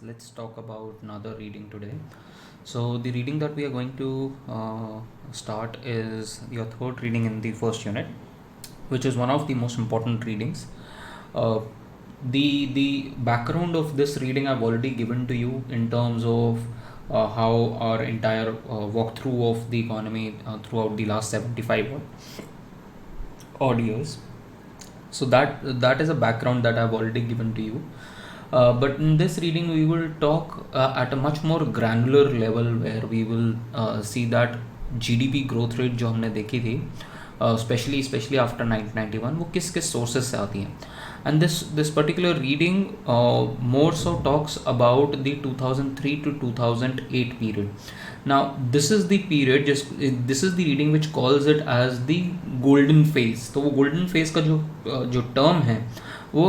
Let's talk about another reading today. So, the reading that we are going to start is your third reading in the first unit, which is one of the most important readings. Uh, the background of this reading I've already given to you in terms of how our entire walkthrough of the economy throughout the last 75 odd years. So that is a background that I've already given to you. But in this reading, we will talk at a much more granular level where we will see that GDP growth rate जो हमने देखी थी, especially after 1991, वो किस किस sources से आती हैं. And this particular reading more so talks about the 2003 to 2008 period. Now this is the period, this is the reading which calls it as the golden phase. तो वो golden phase का जो term है वो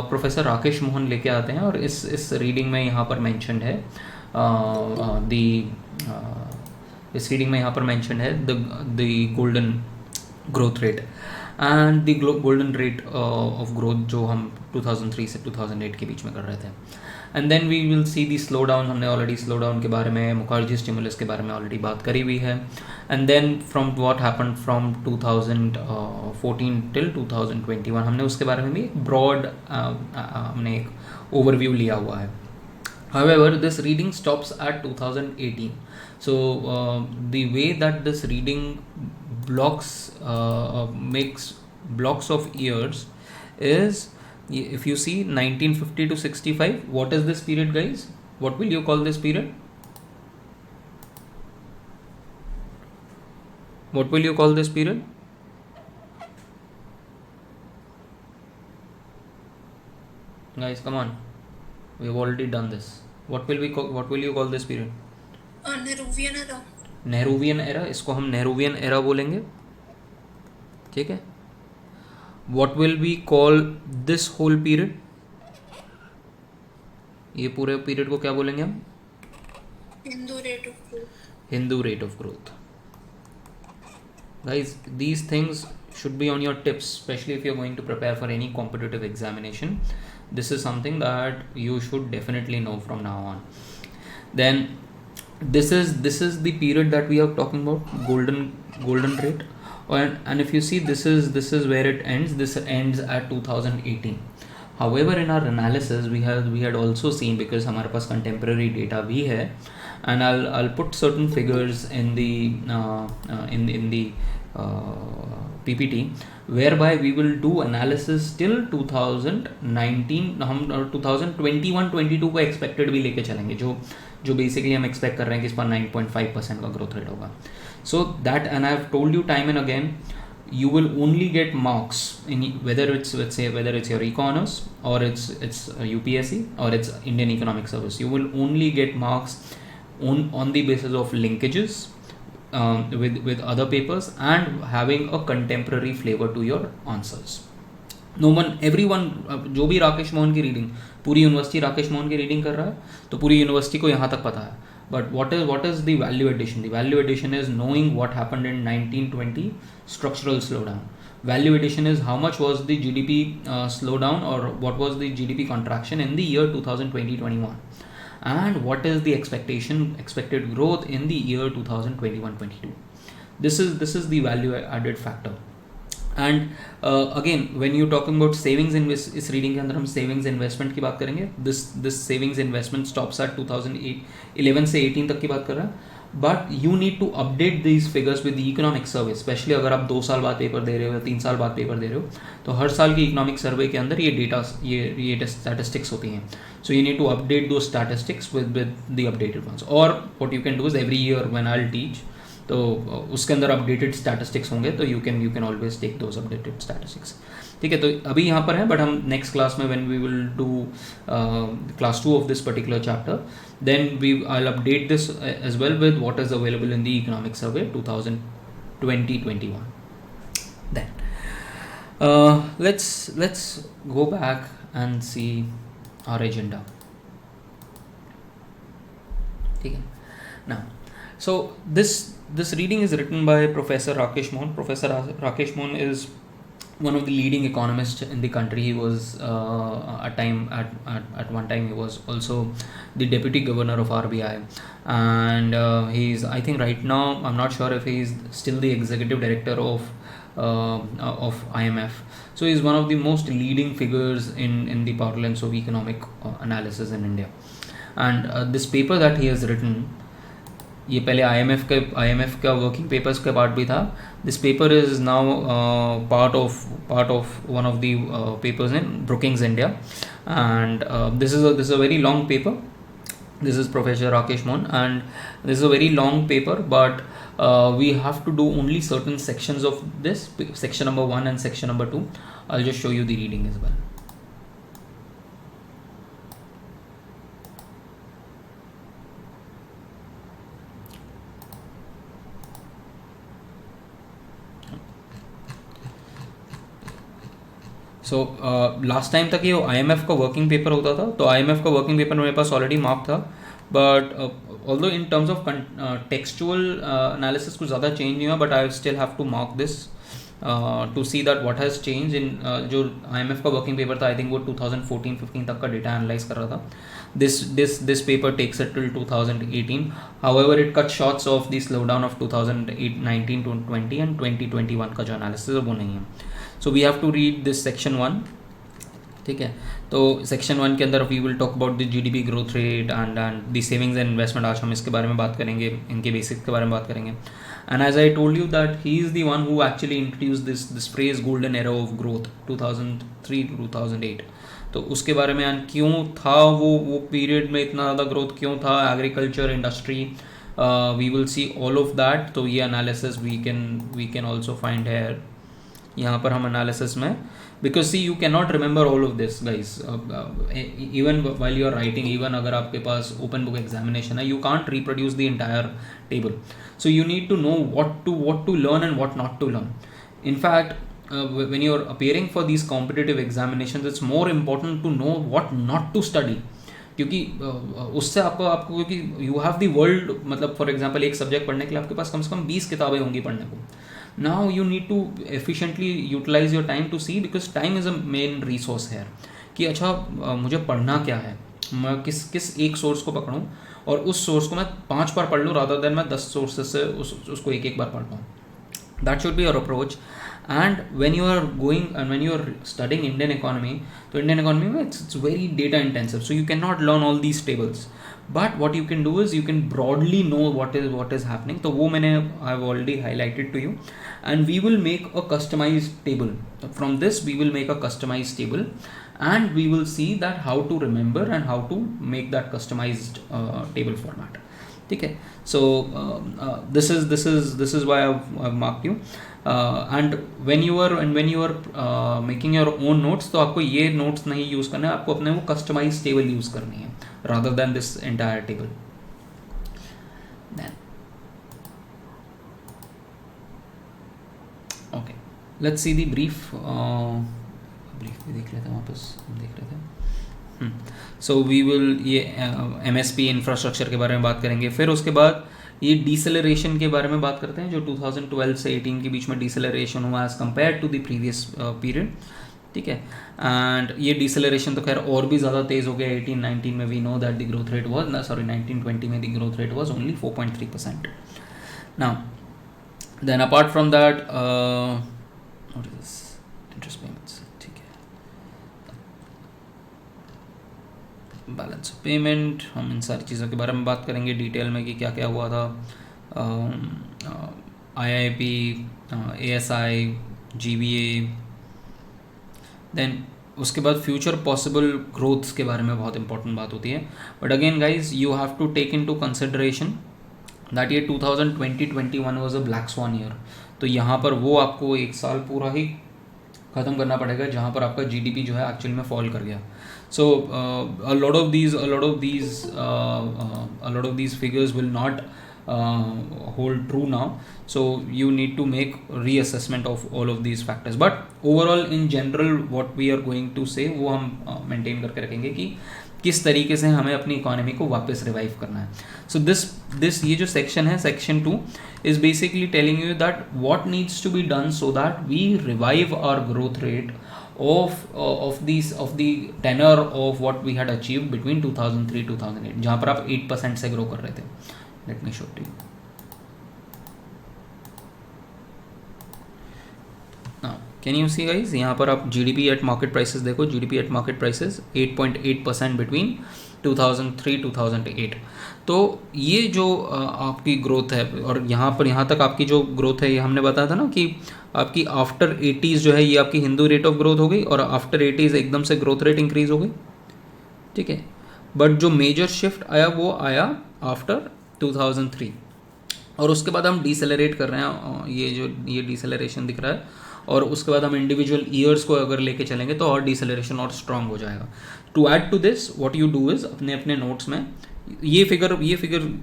professor Rakesh Mohan लेके आते हैं और इस रीडिंग में यहाँ पर मेंशन्ड है इस रीडिंग में यहाँ पर मेंशन्ड है the golden growth rate and the golden rate of growth जो हम 2003 से 2008 के बीच में कर रहे थे. And then we will see the slow down. हमने ऑलरेडी स्लो डाउन के बारे में, मुखर्जी स्टिमुलस के बारे में ऑलरेडी बात करी हुई है. And then from what happened from 2014 till 2021 हमने उसके बारे में भी ब्रॉड हमने एक ओवरव्यू लिया हुआ है. However, this reading stops at 2018. So the way that this reading makes blocks of years is, if you see 1950 to 65, what is this period, guys? What will you call this period? What will you call this period? Guys, come on. We have already done this. What will you call this period? Nehruvian era. Nehruvian era. इसको हम Nehruvian era बोलेंगे. ठीक है. What will we call this whole period? ये पूरे period को क्या बोलेंगे हम? Hindu rate of growth. Hindu rate of growth. Guys, these things should be on your tips, especially if you're going to prepare for any competitive examination. This is something that you should definitely know from now on. Then this is the period that we are talking about, golden rate. And if you see, this is where it ends. This ends at 2018. However, in our analysis, we had also seen, because हमारे पास contemporary data भी है, and I'll put certain figures in the PPT, whereby we will do analysis till 2019. हम 2021-22 को expected भी लेके चलेंगे, जो basically हम expect कर रहे हैं कि इस पर 9.5% का growth rate होगा. So that, and I have told you time and again, you will only get marks in whether it's your econos or it's UPSC or it's Indian Economic Service. You will only get marks on the basis of linkages with other papers and having a contemporary flavor to your answers. everyone जो भी राकेश मोहन की reading, पूरी university Rakesh Mohan की reading कर रहा है तो पूरी यूनिवर्सिटी को यहाँ तक पता है. But what is the value addition? The value addition is knowing what happened in 1920 structural slowdown. Value addition is how much was the GDP slowdown, or what was the GDP contraction in the year 2020-21, and what is the expected growth in the year 2021-22. This is the value added factor. And again when you talking about savings invest, इस reading के अंदर हम savings investment की बात करेंगे. This savings investment stops at 2011 से 18 तक की बात कर रहे हैं. But you need to update these figures with the economic survey. Specially अगर आप 2 साल बाद पेपर दे रहे हो या 3 साल बाद पेपर दे रहे हो, तो हर साल की इकोनॉमिक सर्वे के अंदर ये डेटा, ये स्टैटिस्टिक्स होती हैं. So you need to update those statistics with the updated ones. और what you can do is every year when I will teach, तो उसके अंदर अपडेटेड स्टैटिस्टिक्स होंगे, तो you can always take those updated statistics. ठीक है, तो अभी यहाँ पर है, बट हम नेक्स्ट क्लास में when we will do class 2 of this particular chapter, then I will update this as well with what is available in the economic survey 2020-21. Then let's go back and see our agenda. ठीक है ना. So this reading is written by Professor Rakesh Mohan. Professor Rakesh Mohan is one of the leading economists in the country. He was at one time he was also the deputy governor of RBI, and he's, I think right now, I'm not sure if he's still the executive director of IMF. So he's one of the most leading figures in the parlance of economic analysis in India. And this paper that he has written, ये पहले IMF का working papers का part भी था. This paper is now part of one of the papers in Brookings India, and this is a very long paper. This is Professor Rakesh Mohan, and this is a very long paper, but we have to do only certain sections of this, section number 1 and section number 2. I'll just show you the reading as well. So last time तक ये IMF का working paper होता था, तो IMF का working paper मेरे पास already mark था, but although in terms of textual analysis कुछ ज़्यादा चेंज नहीं हुआ, but I still have to mark this to see that what has change in. जो IMF का वर्किंग पेपर था, आई थिंक वो 2014-15 तक का डेटा एनालाइज कर रहा था. This paper takes it till 2018. However, it cut shots of the slowdown of 2019 to 20 and 2021 का जो एनालिसिस है वो नहीं है. So we have to read this section 1. ठीक है, तो सेक्शन 1 के अंदर we will talk about the GDP growth rate and the savings and investment. आज हम इसके बारे में बात करेंगे, इनके बेसिक्स के बारे में बात करेंगे. And as I told you that he is the one who actually introduce this phrase golden era of growth 2003 to 2008. तो उसके बारे में एंड क्यों था वो पीरियड में इतना ज़्यादा ग्रोथ क्यों था, agriculture industry, we will see all of that. तो ये analysis we can also find here यहाँ पर हम एनालिसिस में, because see you can not remember all of this guys even while you are writing. Even अगर आपके पास open book examination है, you can't reproduce the entire table. So you need to know what to learn and what not to learn. In fact, when you're appearing for these competitive examinations, it's more important to know what not to study. क्योंकि उससे आपको क्योंकि you have the world, मतलब for example एक subject पढ़ने के लिए आपके पास कम से कम 20 किताबें होंगी पढ़ने को. Now you need to efficiently utilise your time to see, because time is a main resource है कि अच्छा मुझे पढ़ना क्या है, मैं किस एक सोर्स को पकड़ूँ और उस सोर्स को मैं 5 बार पढ़ लूँ रादर देन मैं 10 सोर्सेज से उसको एक बार पढ़ पाऊँ. That should be your approach. And when you are studying Indian economy, तो Indian economy में it's very data intensive, so you cannot learn all these tables. But what you can do is you can broadly know what is happening. तो वो मैंने I've already highlighted to you, and we will make a customized table. From this we will make a customized table, and we will see that how to remember and how to make that customized table format. ठीक है, so this is why I've marked you. And when you are making your own notes, तो आपको ये notes नहीं use करना है, आपको अपने वो customized table यूज़ करनी है rather than this entire table. Then okay, let's see the brief. Brief भी देख लेते हैं, वापस हम देख रहे थे. सो वी विल ये MSP इंफ्रास्ट्रक्चर के बारे में बात करेंगे. फिर उसके बाद ये डिसेलरेशन के बारे में बात करते हैं, जो 2012 से 18 के बीच में डिसेलरेशन हुआ as compared to the previous period. ठीक है, एंड ये डिसेलरेशन तो खैर और भी ज़्यादा तेज़ हो गया 18-19 में. We know that the growth rate was 19-20 में the growth rate was only 4.3%. Now then apart from that what is this interest payments. Balance of payment, हम इन सारी चीज़ों के बारे में बात करेंगे डिटेल में कि क्या क्या हुआ था. IIP, ASI, GBA. देन उसके बाद फ्यूचर पॉसिबल ग्रोथ्स के बारे में बहुत इंपॉर्टेंट बात होती है. But again guys you have to take into consideration that ये 2020-21 was a black swan year. तो यहाँ पर वो आपको एक साल पूरा ही ख़त्म करना पड़ेगा जहाँ पर आपका GDP जो है एक्चुअल में फॉल कर गया. So a lot of these figures will not hold true now. So you need to make reassessment of all of these factors. But overall in general what we are going to say वो हम maintain करके रखेंगे कि किस तरीके से हमें अपनी इकोनॉमी को वापस रिवाइव करना है. सो दिस ये जो सेक्शन है, section 2 is basically telling you that what needs to be done so that we revive our growth rate of the tenor of what we had achieved between 2003-2008, जहाँ पर आप 8% से grow कर रहे थे. Let me show to you. Now, can you see guys, यहाँ पर आप GDP at market prices देखो. GDP at market prices 8.8% between 2003-2008. तो ये जो आपकी ग्रोथ है, और यहाँ तक आपकी जो ग्रोथ है, ये हमने बताया था ना कि आपकी आफ्टर 80s जो है ये आपकी हिंदू रेट ऑफ ग्रोथ हो गई, और आफ्टर 80s एकदम से ग्रोथ रेट इंक्रीज हो गई. ठीक है, बट जो मेजर शिफ्ट आया वो आया आफ्टर 2003, और उसके बाद हम डिसेलरेट कर रहे हैं. ये डिसेलरेशन दिख रहा है, और उसके बाद हम इंडिविजुअल ईयर्स को अगर लेके चलेंगे तो और डिसेलरेशन और स्ट्रांग हो जाएगा. To add to this what you do is, अपने नोट्स में ये फिगर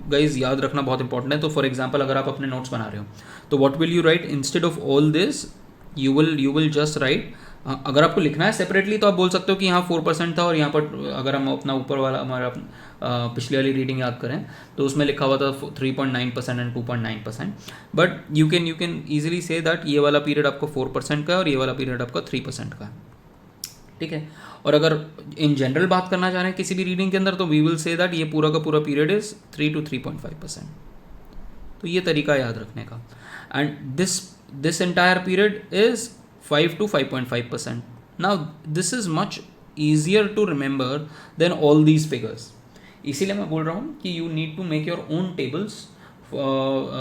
गाइज याद रखना बहुत इंपॉर्टेंट है. तो फॉर एग्जांपल अगर आप अपने नोट्स बना रहे हो तो what will you right, instead of all this you will just right. अगर आपको लिखना है सेपरेटली तो आप बोल सकते हो कि यहाँ 4% था, और यहाँ पर अगर हम अपना ऊपर वाला हमारा पिछली वाली रीडिंग याद करें तो उसमें लिखा हुआ था 3.9% and 2.9%. But you can easily say that ये वाला पीरियड आपको 4% का है और ये वाला पीरियड आपका 3% का है. ठीक है, और अगर इन जनरल बात करना चाह रहे हैं किसी भी रीडिंग के अंदर तो वी विल से दैट ये पूरा का पूरा पीरियड इज 3 to 3.5%. तो ये तरीका याद रखने का. And this entire period is 5 to 5.5%. Now this is much easier to remember than all these figures. इसीलिए मैं बोल रहा हूँ कि you need to make your own tables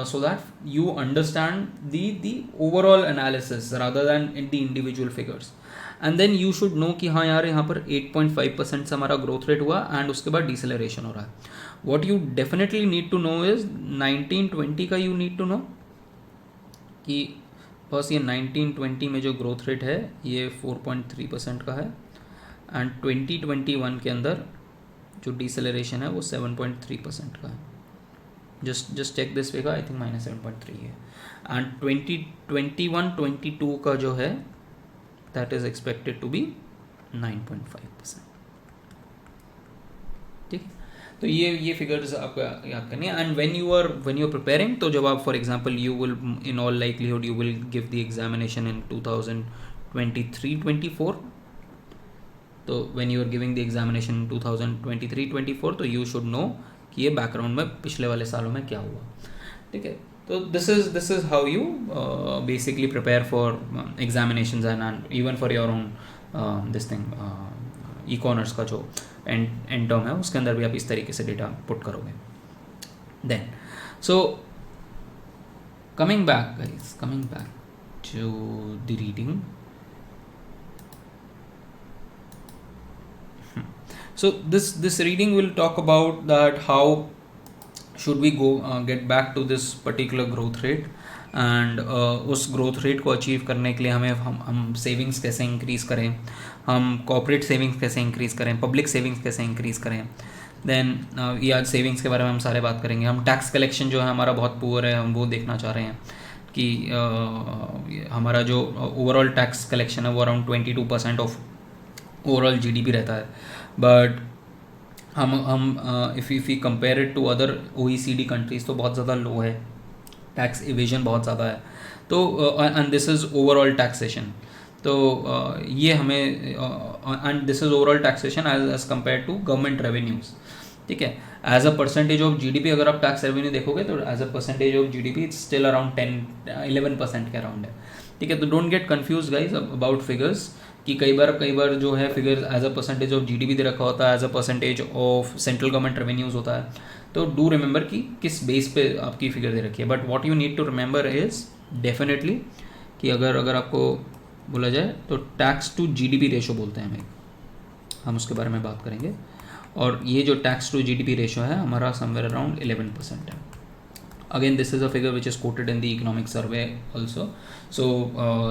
so that you understand the overall analysis rather than in the individual figures. And then you should know कि हाँ यार यहाँ पर 8.5% से हमारा ग्रोथ रेट हुआ एंड उसके बाद डिसेलरेशन हो रहा है. What you definitely need to know is 1920 का. यू नीड टू नो कि बस ये 1920 में जो ग्रोथ रेट है ये 4.3% का है, एंड 2021 के अंदर जो डिसेलरेशन है वो 7.3% का है. Just check this figure, I think -7.3 है. एंड 2021-22 का जो है that is expected to be 9.5%. ठीक है, तो ये फिगर्स आपको याद करनी है. And when you are preparing, तो जब आप for example you will in all likelihood you will give the examination in 2023-24. तो when you are giving the examination in 2023-24 तो यू शुड नो कि ये बैकग्राउंड में पिछले वाले सालों में क्या हुआ. ठीक है, तो this is how you basically prepare for examinations and even for your own this thing e-corners का जो end term है उसके अंदर भी आप इस तरीके से डेटा पुट करोगे. Then so coming back to the reading. So this reading will talk about that how should we go get back to this particular growth rate, and उस growth rate को achieve करने के लिए हम savings कैसे increase करें, हम corporate savings कैसे increase करें, public savings कैसे increase करें. then ये आज savings के बारे में हम सारे बात करेंगे. हम tax collection जो है हमारा बहुत poor है, हम वो देखना चाह रहे हैं कि हमारा जो overall tax collection है वो around 22% of overall GDP रहता है. but हम if we compare it to other OECD countries तो बहुत ज़्यादा लो है, टैक्स इवेजन बहुत ज़्यादा है. तो and this is overall taxation. तो ये हमें and this is overall taxation as compare to government revenues. ठीक है, as a percentage of GDP अगर आप टैक्स रेवेन्यू देखोगे तो as a percentage of GDP it's still around 10-11% के अराउंड है. ठीक है, तो don't get confuse guys about figures कि कई बार जो है figure as a percentage of GDP दे रखा होता है, as a percentage of central government revenues होता है. तो डू रिमेंबर कि किस बेस पे आपकी फिगर दे रखी है. But what you need to remember is definitely कि अगर आपको बोला जाए तो टैक्स टू GDP रेशो बोलते हैं हम उसके बारे में बात करेंगे. और ये जो टैक्स टू GDP रेशो है हमारा समवेयर अराउंड 11% है. Again this is a figure which is quoted in the economic survey also. So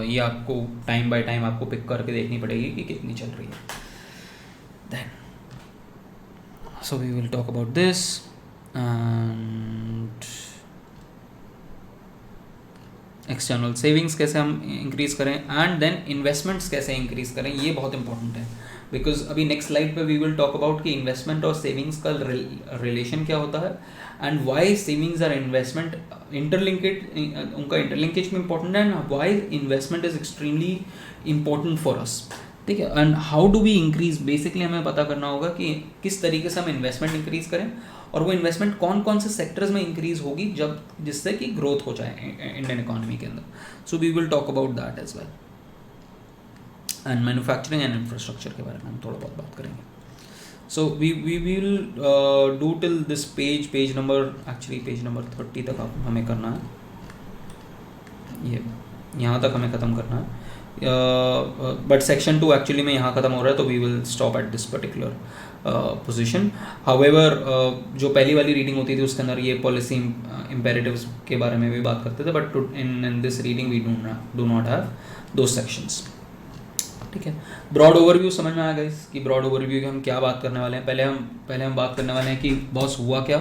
ये आपको टाइम बाय टाइम आपको पिक करके देखनी पड़ेगी कि कितनी चल रही है. Then so we will talk about this and external savings कैसे हम इंक्रीज़ करें, एंड देन इन्वेस्टमेंट्स कैसे इंक्रीज़ करें. ये बहुत इंपॉर्टेंट है. बिकॉज अभी नेक्स्ट स्लाइड पे वी विल टॉक अबाउट कि इन्वेस्टमेंट और सेविंग्स का रिलेशन क्या होता है and why savings are investment interlinked, उनका इंटरलिंकेज में इंपॉर्टेंट है and why investment is extremely important for us, ठीक है। And how do we increase, basically हमें पता करना होगा कि किस तरीके से हम इन्वेस्टमेंट इंक्रीज करें और वो इन्वेस्टमेंट कौन कौन से सेक्टर्स में इंक्रीज होगी जब जिससे कि ग्रोथ हो जाए इंडियन इकोनॉमी के अंदर. So we will talk about that as well. And manufacturing and infrastructure के बारे में हम थोड़ा बहुत बात करेंगे. So we will do till this page number 30 तक हमें करना है. ये यहाँ तक हमें ख़त्म करना है. बट सेक्शन 2 एक्चुअली में यहाँ ख़त्म हो रहा है, तो we will stop at this particular position. However जो पहली वाली रीडिंग होती थी उसके अंदर ये पॉलिसी इम्पेरेटिव्स के बारे में भी बात करते थे, but in this reading we do not have दो सेक्शंस. ठीक है. ब्रॉड ओवरव्यू समझ में आया गाइस कि ब्रॉड ओवरव्यू की हम क्या बात करने वाले हैं. पहले हम बात करने वाले हैं कि बॉस हुआ क्या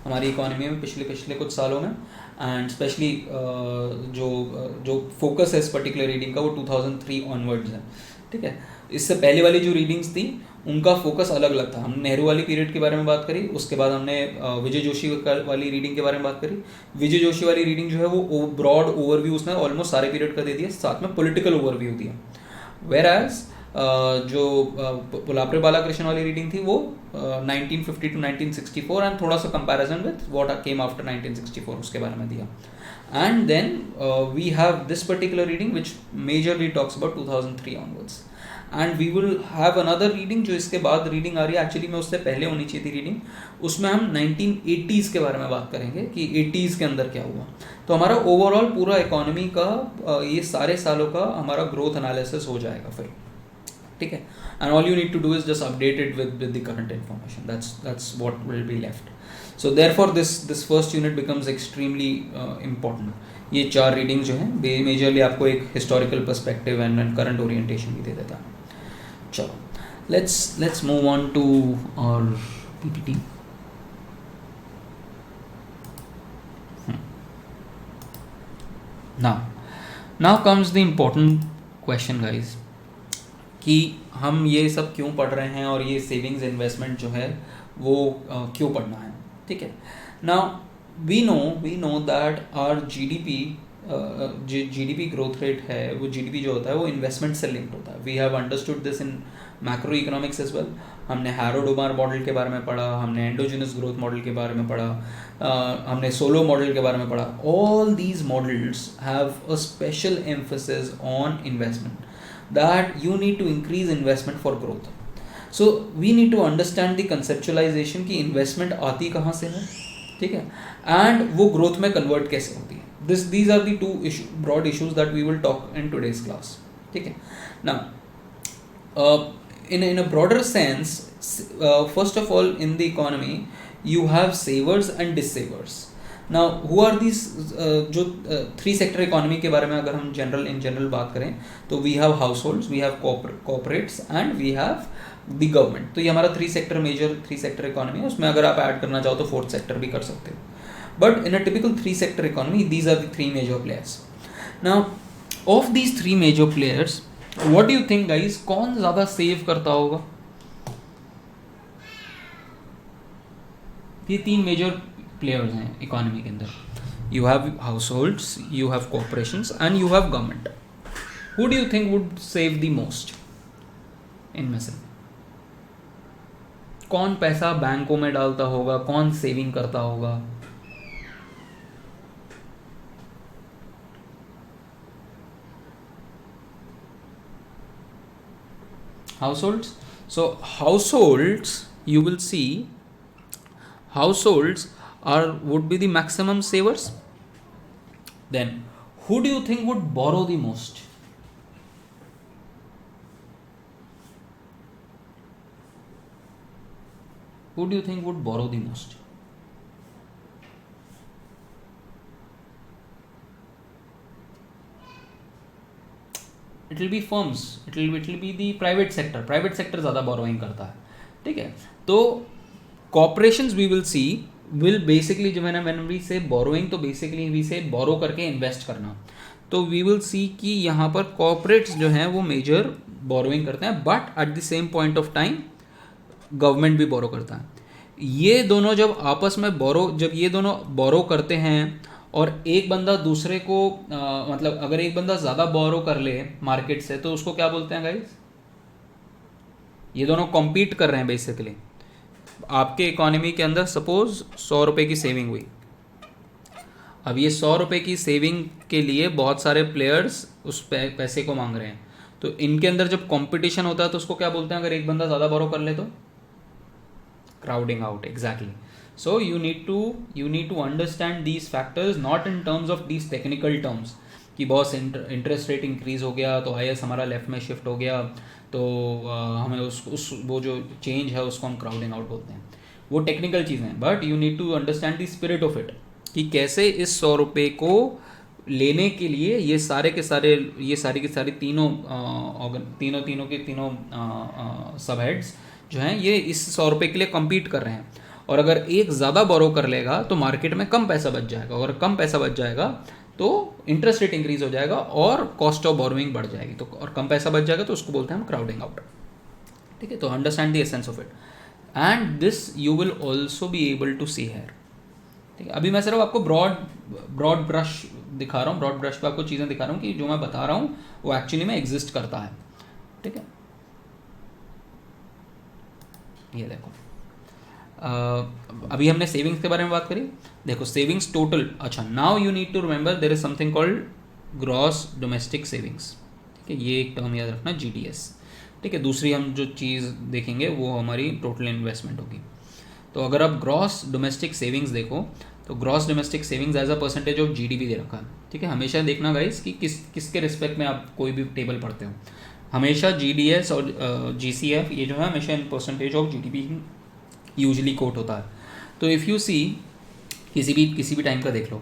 हमारी इकोनॉमी में पिछले कुछ सालों में, एंड स्पेशली जो फोकस है इस पर्टिकुलर रीडिंग का वो 2003 ऑनवर्ड्स है. ठीक है. इससे पहले वाली जो रीडिंग्स थी उनका फोकस अलग अलग था. हमने नेहरू वाली पीरियड के बारे में बात करी, उसके बाद हमने विजय जोशी वाली रीडिंग के बारे में बात करी. विजय जोशी वाली रीडिंग जो है वो ब्रॉड ओवरव्यू उसने ऑलमोस्ट सारे पीरियड का दे दिया, साथ में पॉलिटिकल ओवरव्यू दिया. वेर एज जो पुलाप्रे बालाकृष्ण वाली रीडिंग थी वो 1950 to 1964 एंड थोड़ा सा comparison with what came after 1964 उसके बारे में दिया. And then we have this particular reading which majorly talks about 2003 onwards. And we will have another reading जो इसके बाद रीडिंग आ रही है, एक्चुअली में उससे पहले होनी चाहिए थी रीडिंग. उसमें हम 1980s के बारे में बात करेंगे कि 80s के अंदर क्या हुआ. तो हमारा ओवरऑल पूरा इकोनॉमी का ये सारे सालों का हमारा ग्रोथ एनालिसिस हो जाएगा फिर. ठीक है. And all you need to do is just update it with the current information. That's what will be left. So therefore this first unit becomes extremely important. ये 4 रीडिंग जो हैं मेजरली आपको एक historical perspective and current orientation भी दे देता है. चलो let's move on to our PPT. Now comes the important question guys, कि हम ये सब क्यों पढ़ रहे हैं और ये सेविंग्स इन्वेस्टमेंट जो है वो क्यों पढ़ना है. ठीक है. Now we know that our GDP growth rate है, वो GDP जो होता है वो इन्वेस्टमेंट से लिंक्ड होता है. We have understood this in macroeconomics as well. हमने हैरो-डुमार मॉडल के बारे में पढ़ा, हमने एंडोजिनस ग्रोथ मॉडल के बारे में पढ़ा, हमने सोलो मॉडल के बारे में पढ़ा. All these models have a special emphasis on investment, that you need to increase investment for growth. So we need to understand the conceptualisation कि इन्वेस्टमेंट आती कहाँ से है. ठीक है. एंड वो ग्रोथ में कन्वर्ट कैसे होती है. These are the two broad issues that we will talk in today's class. Okay. Now, in a broader sense, first of all, in the economy, you have savers and dissavers. Now, who are these? जो 3 sector economy के बारे में अगर हम in general बात करें, तो we have households, we have corporates, and we have the government. तो ये हमारा 3 sector economy है. उसमें अगर आप ऐड करना चाहो तो 4th sector भी कर सकते हो. But in a typical 3 sector economy, these are the 3 major players. Now, of these 3 major players, what do you think guys, कौन ज़्यादा सेव करता होगा? ये 3 major players हैं economy के अंदर. You have households, you have corporations, and you have government. Who do you think would save the most? इनमें से कौन पैसा बैंकों में डालता होगा, कौन सेविंग करता होगा? Households. So households, you will see households would be the maximum savers. Then who do you think would borrow the most? Who do you think would borrow the most? It will be firms. It will be the private sector. Private sector ज़्यादा borrowing करता है. ठीक है. तो corporations we will see will basically जो when we say borrowing, तो basically we say borrow करके invest करना. तो we will see कि यहाँ पर corporates जो हैं वो बोरोइंग करते हैं, but at the same point of time government भी बोरो करता है। ये दोनों जब आपस में जब ये दोनों बोरो करते हैं और एक बंदा दूसरे को मतलब अगर एक बंदा ज़्यादा बोरो कर ले मार्केट से तो उसको क्या बोलते हैं गाइस? ये दोनों कॉम्पीट कर रहे हैं बेसिकली। आपके इकोनॉमी के अंदर सपोज 100 रुपये की सेविंग हुई, अब ये 100 रुपये की सेविंग के लिए बहुत सारे प्लेयर्स उस पैसे को मांग रहे हैं, तो इनके अंदर जब कंपटीशन होता है तो उसको क्या बोलते हैं? अगर एक बंदा ज़्यादा बोरो कर ले तो crowding out, exactly. So you need to understand these factors not in terms of these technical terms कि बॉस इंटरेस्ट रेट इंक्रीज हो गया तो आईएस हमारा लेफ्ट में शिफ्ट हो गया, तो हमें उस वो जो चेंज है उसको हम क्राउडिंग आउट बोलते हैं, वो टेक्निकल चीज़ें हैं। But you need to understand the spirit of it कि कैसे इस 100 रुपये को लेने के लिए ये सारी की सारी तीनों सब हेड्स जो हैं ये इस 100 रुपये के लिए कम्पीट कर रहे हैं। और अगर एक ज़्यादा बोरो कर लेगा तो मार्केट में कम पैसा बच जाएगा, और कम पैसा बच जाएगा तो इंटरेस्ट रेट इंक्रीज हो जाएगा और कॉस्ट ऑफ बोरोइंग बढ़ जाएगी, तो और कम पैसा बच जाएगा तो उसको बोलते हैं हम क्राउडिंग आउट। ठीक है, तो understand the essence of it and this you will also be able to see here. ठीक है, अभी मैं सिर्फ आपको ब्रॉड ब्रश दिखा रहा हूँ, ब्रॉड ब्रश पे आपको चीज़ें दिखा रहा हूँ कि जो मैं बता रहा हूँ वो एक्चुअली में एग्जिस्ट करता है। ठीक है, ये देखो अभी हमने सेविंग्स के बारे में बात करी। देखो सेविंग्स टोटल, अच्छा now you need to remember there is something called gross domestic savings. ठीक है, ये एक टर्म याद रखना, जीडीएस। ठीक है, दूसरी हम जो चीज़ देखेंगे वो हमारी टोटल इन्वेस्टमेंट होगी। तो अगर आप ग्रॉस डोमेस्टिक सेविंग्स देखो तो gross domestic savings as a percentage of GDP दे रखा है। ठीक है, हमेशा देखना गाइस कि किसके रिस्पेक्ट में आप कोई भी टेबल पढ़ते हो, हमेशा जीडीएस और जीसीएफ ये जो है हमेशा in percentage of GDP usually quote होता है। तो इफ़ यू सी किसी भी टाइम का देख लो,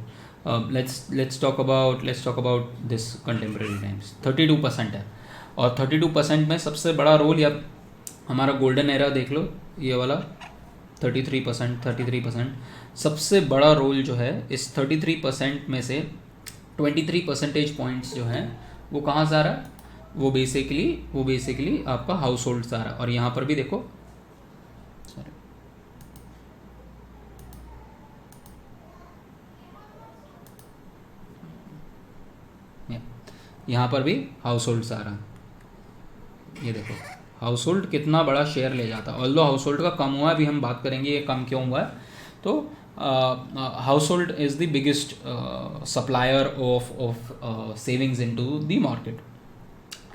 let's talk about this contemporary times, 32% है, और 32% में सबसे बड़ा रोल, या हमारा गोल्डन एरा देख लो ये वाला 33%, सबसे बड़ा रोल जो है इस 33% में से 23 परसेंटेज पॉइंट्स जो हैं वो कहाँ से आ रहा है? वो बेसिकली आपका हाउस होल्ड से आ रहा है। और यहाँ पर भी देखो, यहाँ पर भी हाउस होल्ड से आ रहा है। ये देखो हाउस होल्ड कितना बड़ा शेयर ले जाता है, ऑल्दो हाउस होल्ड का कम हुआ है, अभी हम बात करेंगे ये कम क्यों हुआ है। तो household is the biggest supplier of savings into the market.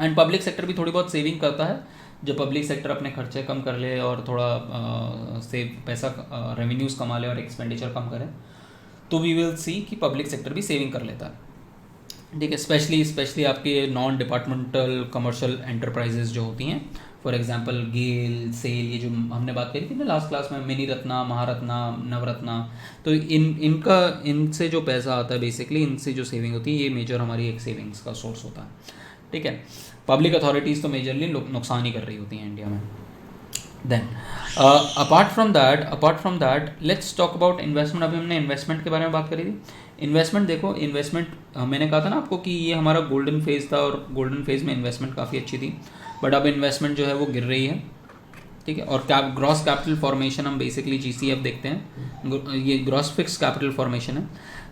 And public sector भी थोड़ी बहुत सेविंग करता है, जब पब्लिक सेक्टर अपने खर्चे कम कर ले और थोड़ा सेव पैसा रेवेन्यूज़ कमा ले और एक्सपेंडिचर कम करे, तो वी विल सी कि पब्लिक सेक्टर भी सेविंग कर लेता है। ठीक है, स्पेशली आपके नॉन डिपार्टमेंटल कमर्शियल एंटरप्राइजेज जो होती हैं, फॉर एग्जांपल गेल, सेल, ये जो हमने बात करी थी ना लास्ट क्लास में, मिनी रत्ना, महारत्ना, नवरत्ना, तो इनसे जो पैसा आता है बेसिकली, इनसे जो सेविंग होती है, ये मेजर हमारी एक सेविंग्स का सोर्स होता है। ठीक है, पब्लिक अथॉरिटीज़ तो मेजरली नुकसान ही कर रही होती हैं इंडिया में। Then apart from that let's talk about investment. अभी हमने इन्वेस्टमेंट के बारे में बात करी थी। इन्वेस्टमेंट देखो, इन्वेस्टमेंट मैंने कहा था ना आपको कि ये हमारा गोल्डन फेज था, और गोल्डन फेज में इन्वेस्टमेंट काफ़ी अच्छी थी, बट अब इन्वेस्टमेंट जो है वो गिर रही है। ठीक है, और ग्रॉस कैपिटल फॉर्मेशन हम बेसिकली जीसीएफ देखते हैं, ये ग्रॉस फिक्स्ड कैपिटल फॉर्मेशन है।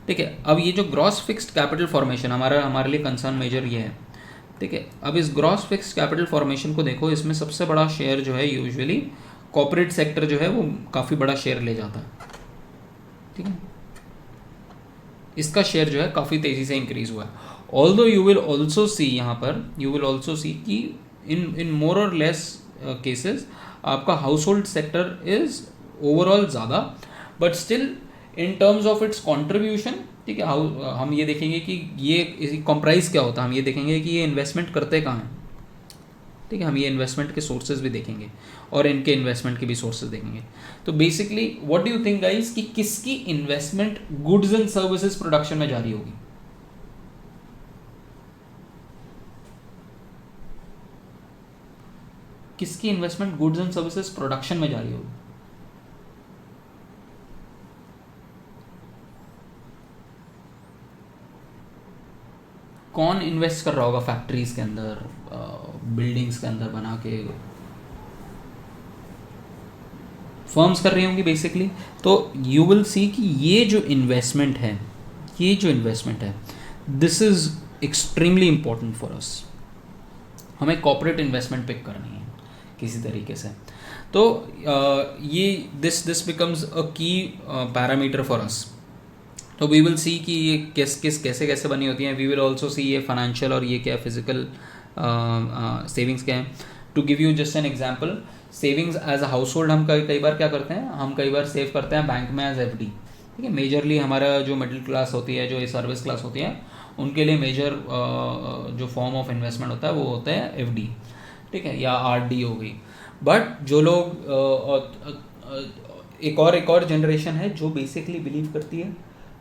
ठीक है, अब ये जो ग्रॉस फिक्स्ड कैपिटल फॉर्मेशन हमारे लिए कंसर्न मेजर ये है। ठीक है, अब इस ग्रॉस फिक्स्ड कैपिटल फॉर्मेशन को देखो, इसमें सबसे बड़ा शेयर जो है यूजुअली कॉर्पोरेट सेक्टर जो है वो काफ़ी बड़ा शेयर ले जाता है। ठीक है, इसका शेयर जो है काफ़ी तेज़ी से इंक्रीज हुआ है। Although you will also see, यहाँ पर यू विल ऑल्सो सी कि in more or less cases आपका household sector is overall ज़्यादा, but still in terms of its contribution, ठीक है, हम ये देखेंगे कि ये कॉम्प्राइज क्या होता है, हम ये देखेंगे कि ये इन्वेस्टमेंट करते कहाँ हैं। ठीक है, हम ये इन्वेस्टमेंट के सोर्सेज भी देखेंगे और इनके इन्वेस्टमेंट के भी सोर्सेज देखेंगे। तो basically what do you think guys कि किसकी investment goods and services production में जारी होगी? किसकी investment goods and services production में जारी होगी? कौन इन्वेस्ट कर रहा होगा फैक्ट्रीज के अंदर, बिल्डिंग्स के अंदर बना के फर्म्स कर रही होंगी बेसिकली। तो यू विल सी कि ये जो इन्वेस्टमेंट है, this is extremely important for अस। हमें कॉर्पोरेट इन्वेस्टमेंट पिक करनी है किसी तरीके से। तो ये दिस बिकम्स अ की पैरामीटर फॉर अस। तो वी विल सी कि ये कैसे कैसे बनी होती हैं। वी विल ऑल्सो सी ये फाइनेंशियल और ये क्या फिजिकल सेविंग्स क्या हैं। To give you just an example, savings as a household हम कई बार क्या करते हैं, हम कई बार सेव करते हैं बैंक में एज एफडी। ठीक है, मेजरली हमारा जो मिडिल क्लास होती है, जो सर्विस क्लास होती है, उनके लिए मेजर जो फॉर्म ऑफ इन्वेस्टमेंट होता है वो होता है एफडी। ठीक है, या आरडी हो गई। बट जो लोग एक और जनरेशन है जो बेसिकली बिलीव करती है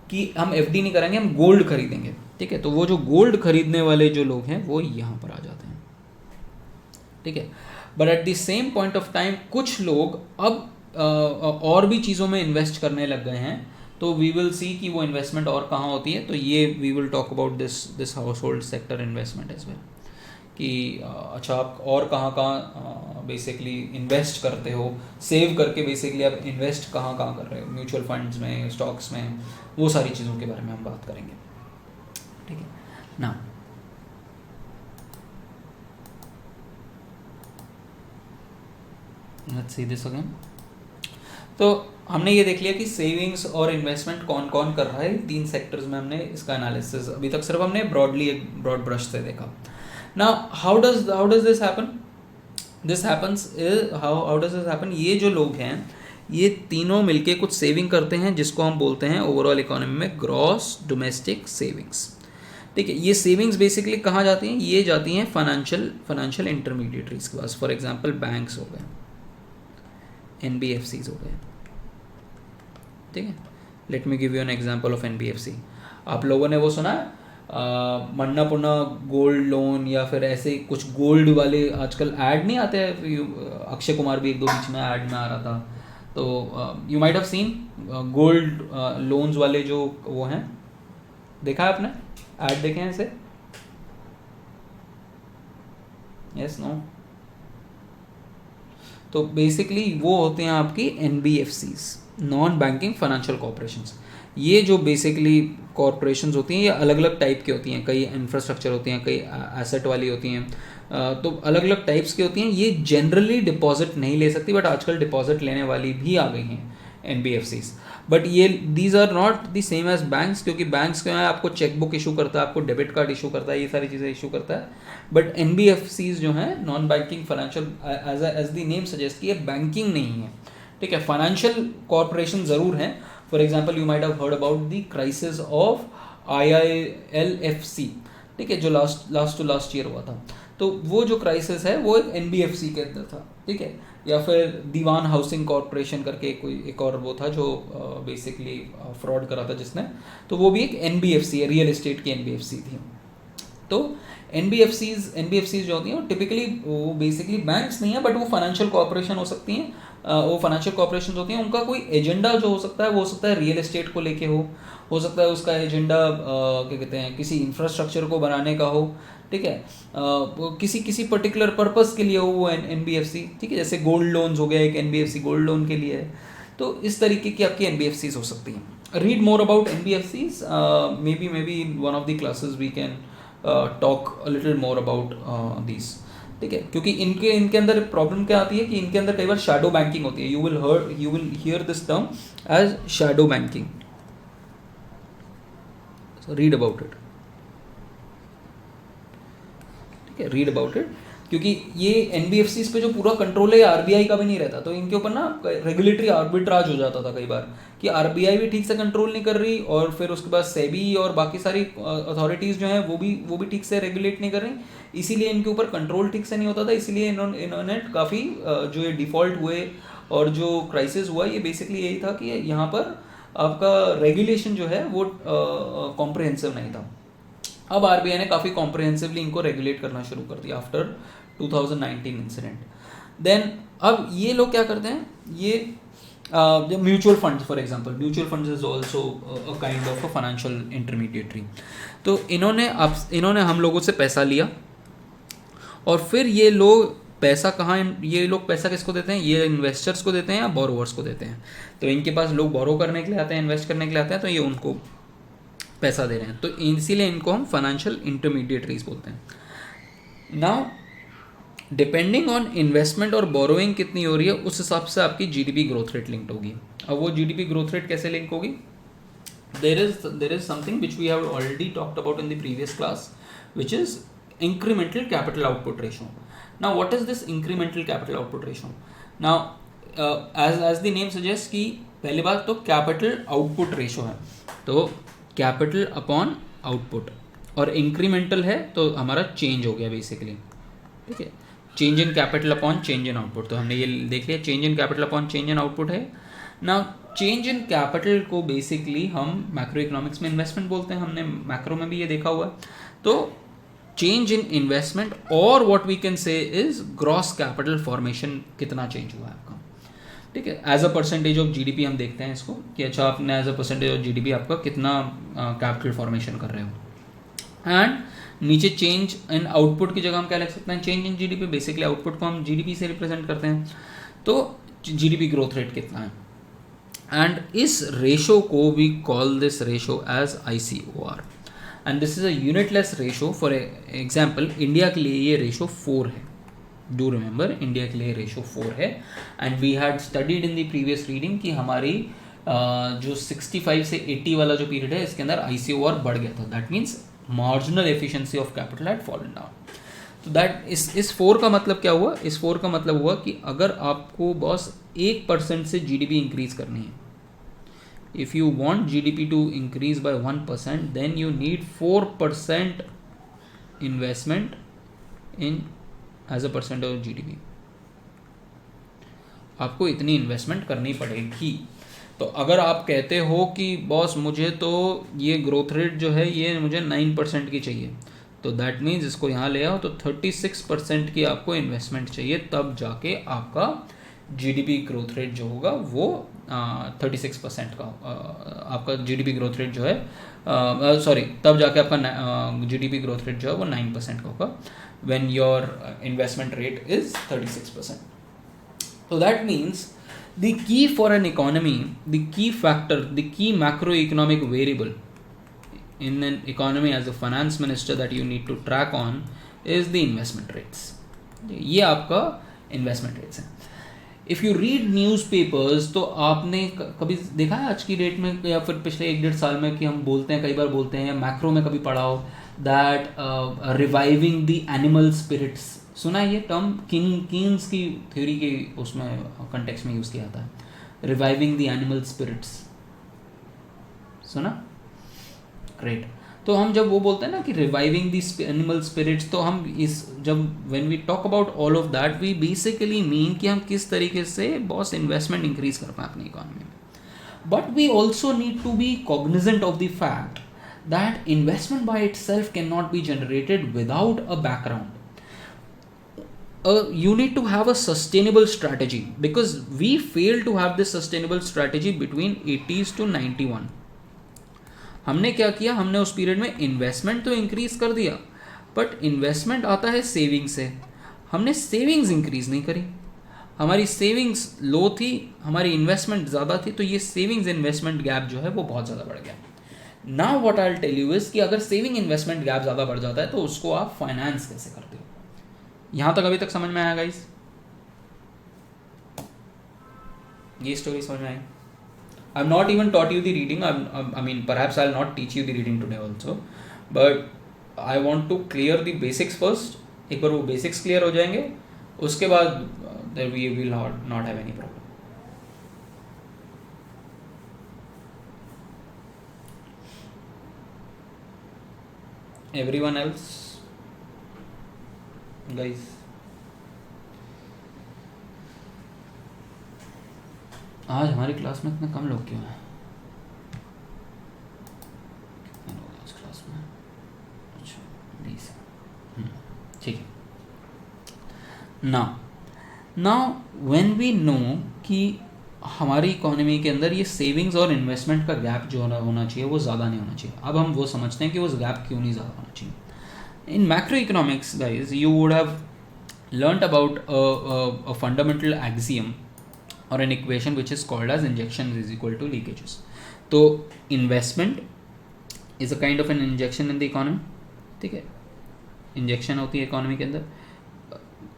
कि हम एफडी नहीं करेंगे, हम गोल्ड खरीदेंगे। ठीक है, तो वो जो गोल्ड खरीदने वाले जो लोग हैं वो यहाँ पर आ जाते हैं। ठीक है, but at the same point of time कुछ लोग अब और भी चीज़ों में इन्वेस्ट करने लग गए हैं। तो वी विल सी कि वो इन्वेस्टमेंट और कहाँ होती है। तो ये we will talk about this household sector investment as well, कि अच्छा आप और कहाँ बेसिकली इन्वेस्ट करते हो, सेव करके बेसिकली आप इन्वेस्ट कहाँ कर रहे हो, म्यूचुअल फंड्स में, स्टॉक्स में, वो सारी चीज़ों के बारे में हम बात करेंगे। ठीक है ना। Let's see this again. तो हमने ये देख लिया कि सेविंग्स और इन्वेस्टमेंट कौन कौन कर रहा है। 3 सेक्टर्स में हमने इसका एनालिसिस अभी तक सिर्फ हमने ब्रॉडली एक ब्रॉड ब्रश से देखा। Now how does this happen? This happens how does this happen? ये जो लोग हैं ये तीनों मिलके कुछ सेविंग करते हैं जिसको हम बोलते हैं ओवरऑल इकोनॉमी में ग्रॉस डोमेस्टिक सेविंग्स। ठीक है, ये सेविंग्स बेसिकली कहाँ जाती हैं, ये जाती हैं फाइनेंशियल इंटरमीडिएटरीज के पास। फॉर एग्जांपल बैंक्स हो गए, NBFCs हो गए। ठीक है, let me give you N example of NBFC। आप लोगों ने वो सुना है मन्नापुन्ना गोल्ड लोन, या फिर ऐसे कुछ गोल्ड वाले आजकल ऐड नहीं आते हैं। अक्षय कुमार भी एक दो बीच में ऐड में आ रहा था। तो you might have seen gold loans वाले जो वो हैं, देखा है आपने ऐड, देखे हैं इसे? Yes, no? तो बेसिकली वो होते हैं आपकी NBFCs, non banking financial corporations. ये जो बेसिकली कॉर्पोरेशंस होती हैं ये अलग अलग टाइप की होती हैं। कई इंफ्रास्ट्रक्चर होती हैं, कई एसेट वाली होती हैं। तो अलग अलग टाइप्स की होती हैं। ये जनरली डिपॉजिट नहीं ले सकती, बट आजकल डिपॉजिट लेने वाली भी आ गई हैं NBFCs। बट ये these are not the same as banks, क्योंकि बैंक्स क्या है, आपको चेकबुक इशू करता है, आपको डेबिट कार्ड इशू करता है, ये सारी चीज़ें इशू करता है। बट NBFCs जो हैं non banking financial, as the name suggest, ये बैंकिंग नहीं है। ठीक है, फाइनेंशियल कॉर्पोरेशन ज़रूर हैं। For example you might have heard about the crisis of IILFC। ठीक है, जो लास्ट ईयर हुआ था। तो वो जो क्राइसिस है वो एक NBFC के अंदर था। ठीक है, या फिर दीवान हाउसिंग कॉर्पोरेशन करके कोई एक और वो था जो बेसिकली फ्रॉड करा था जिसने, तो वो भी एक NBFC है, रियल एस्टेट की NBFC थी। तो NBFCs जो होती हैं वो टिपिकली वो बेसिकली बैंक्स नहीं है, बट वो फाइनेंशियल कॉर्पोरेशन हो सकती हैं। वो फाइनेंशियल कॉर्पोरेशन होती हैं, उनका कोई एजेंडा जो हो सकता है वो हो सकता है रियल एस्टेट को लेके हो सकता है उसका एजेंडा क्या कहते हैं किसी इंफ्रास्ट्रक्चर को बनाने का हो। ठीक है, किसी पर्टिकुलर पर्पस के लिए हो वो NBFC। ठीक है, जैसे गोल्ड लोन्स हो गया, एक NBFC गोल्ड लोन के लिए है। तो इस तरीके की आपकी NBFCs हो सकती हैं। Read more about NBFCs, maybe in one of the classes we can talk a little more about this. ठीक है, क्योंकि इनके अंदर प्रॉब्लम क्या आती है कि इनके अंदर कई बार शैडो बैंकिंग होती है। You will hear this term as shadow banking. So read about it. ठीक है, रीड अबाउट इट, क्योंकि ये NBFCs पे जो पूरा कंट्रोल है RBI का भी नहीं रहता। तो इनके ऊपर ना रेगुलेटरी आर्बिट्राज हो जाता था कई बार कि RBI भी ठीक से कंट्रोल नहीं कर रही, और फिर उसके बाद सेबी और बाकी सारी अथॉरिटीज़ जो हैं वो भी ठीक से रेगुलेट नहीं कर रही, इसीलिए इनके ऊपर कंट्रोल ठीक से नहीं होता था। इसीलिए इन्होंने काफ़ी जो ये डिफ़ॉल्ट हुए और जो क्राइसिस हुआ, ये बेसिकली यही था कि यहाँ पर आपका रेगुलेशन जो है वो कॉम्प्रिहेंसिव नहीं था। अब RBI ने काफ़ी कॉम्प्रिहेंसिवली इनको रेगुलेट करना शुरू कर दिया आफ्टर 2019 इंसिडेंट। देन अब ये लोग क्या करते हैं, ये mutual funds, for example mutual funds is also a kind of a financial intermediary. तो इन्होंने हम लोगों से पैसा लिया और फिर ये लोग पैसा कहाँ, ये लोग पैसा किसको देते हैं, ये इन्वेस्टर्स को देते हैं या बोरोवर्स को देते हैं। तो इनके पास लोग बोरो करने के लिए आते हैं, इन्वेस्ट करने के लिए आते हैं, तो ये उनको पैसा दे रहे हैं, तो इसीलिए इनको हम फाइनेंशियल इंटरमीडिएटरीज बोलते हैं। नाउ डिपेंडिंग ऑन इन्वेस्टमेंट और बोरोइंग कितनी हो रही है, उस हिसाब से आपकी जीडीपी ग्रोथ रेट लिंक्ड होगी। अब वो जीडीपी ग्रोथ रेट कैसे लिंक होगी, there is something which we have already talked about in the previous class, which is incremental capital output ratio. Now what is this incremental capital output ratio? Now as the name suggests कि पहली बात तो capital output ratio है, तो capital upon output, और incremental है तो हमारा change हो गया बेसिकली, ठीक है, change in capital upon change in output. तो हमने ये देख लिया, change in capital upon change in output है ना। चेंज इन कैपिटल को बेसिकली हम मैक्रो इकोनॉमिक्स में इन्वेस्टमेंट बोलते हैं, हमने मैक्रो में भी ये देखा हुआ है। तो चेंज इन इन्वेस्टमेंट, और what we can say is gross capital formation कितना चेंज हुआ है आपका, ठीक है। As a percentage of GDP हम देखते हैं इसको कि अच्छा आपने as a percentage of GDP आपका कितना कैपिटल फॉर्मेशन कर रहे हो। एंड नीचे चेंज इन आउटपुट की जगह हम क्या लिख सकते हैं, change in GDP, basically output को हम जीडीपी से रिप्रेजेंट करते हैं, तो जीडीपी ग्रोथ रेट कितना है। एंड इस रेशो को we call this ratio as ICOR, and this is a unitless ratio. For example India के लिए ये रेशो 4 है, डू रिमेंबर इंडिया के लिए रेशो 4 है। And we had studied in the previous reading कि हमारी जो 65 से 80 वाला जो पीरियड है इसके अंदर ICOR बढ़ गया था, that means marginal efficiency of capital had fallen down. तो दैट इस 4 का मतलब क्या हुआ, इस 4 का मतलब हुआ कि अगर आपको बॉस 1% से जीडीपी इंक्रीज करनी है, if you want GDP to increase by 1%, then you need 4% investment in as a percent of GDP. आपको इतनी इन्वेस्टमेंट करनी पड़ेगी। तो अगर आप कहते हो कि बॉस मुझे तो ये ग्रोथ रेट जो है ये मुझे 9% की चाहिए, तो दैट मीन्स इसको यहाँ ले आओ, तो 36% की आपको इन्वेस्टमेंट चाहिए, तब जाके आपका जीडीपी ग्रोथ रेट जो होगा वो 36% का आपका जीडीपी ग्रोथ रेट जो है सॉरी तब जाके आपका जीडीपी ग्रोथ रेट जो है वो 9% का होगा, when your investment rate is 36%. So that means the key for an economy, the key factor, the key macroeconomic variable in an economy as a finance minister that you need to track on is the investment rates. ये आपका investment rates है. If you read newspapers, तो आपने कभी देखा है आज की डेट में या फिर पिछले 1-1.5 साल में कि हम बोलते हैं, कई बार बोलते हैं, या मैक्रो में कभी पढ़ा हो, that reviving the animal spirits. सुना है ये टर्म, कीन्स की थ्योरी के उसमें कंटेक्स्ट में यूज़ किया जाता है, रिवाइविंग द एनिमल स्पिरिट्स, सुना? ग्रेट। तो हम जब वो बोलते हैं ना कि रिवाइविंग द एनिमल स्पिरिट्स, तो हम इस जब when we talk about all of that, we basically mean कि हम किस तरीके से बॉस इन्वेस्टमेंट इंक्रीज कर पाएँ अपनी इकोनॉमी में। But we also need to be cognizant of the fact that investment by itself can not be generated without a background. You need to have a sustainable strategy, because we failed to have this sustainable strategy between 80s to 91. हमने क्या किया, हमने उस period में investment तो increase कर दिया, but investment आता है सेविंग से, हमने सेविंग्स इंक्रीज नहीं करी, हमारी सेविंग्स लो थी, हमारी इन्वेस्टमेंट ज़्यादा थी, तो ये सेविंग्स इन्वेस्टमेंट गैप जो है वो बहुत ज़्यादा बढ़ गया. Now what I will tell you is कि अगर सेविंग इन्वेस्टमेंट गैप ज़्यादा बढ़ जाता है तो उसको आप फाइनेंस कैसे करते हो. यहाँ तक अभी तक समझ में आया गाइस? ये स्टोरी समझ में आई? I have not even taught you the reading, I mean perhaps I will not teach you the reading today also, but I want to clear the basics first. एक बार वो बेसिक्स क्लियर हो जाएंगे, उसके बाद there we will not have any problem. Everyone else guys, आज हमारी class में इतने कम लोग क्यों हैं? कितने लोग हैं आज क्लास में? अच्छा 20. ठीक है. नाउ व्हेन वी नो कि हमारी इकोनॉमी के अंदर ये सेविंग्स और इन्वेस्टमेंट का गैप जो होना चाहिए वो ज़्यादा नहीं होना चाहिए. अब हम वो समझते हैं कि वो गैप क्यों नहीं ज़्यादा होना चाहिए. In macroeconomics, guys, you would have learnt about a fundamental axiom or an equation which is called as injection is equal to leakages. तो investment is a kind of an injection in the economy, ठीक है, injection होती है economy के अंदर.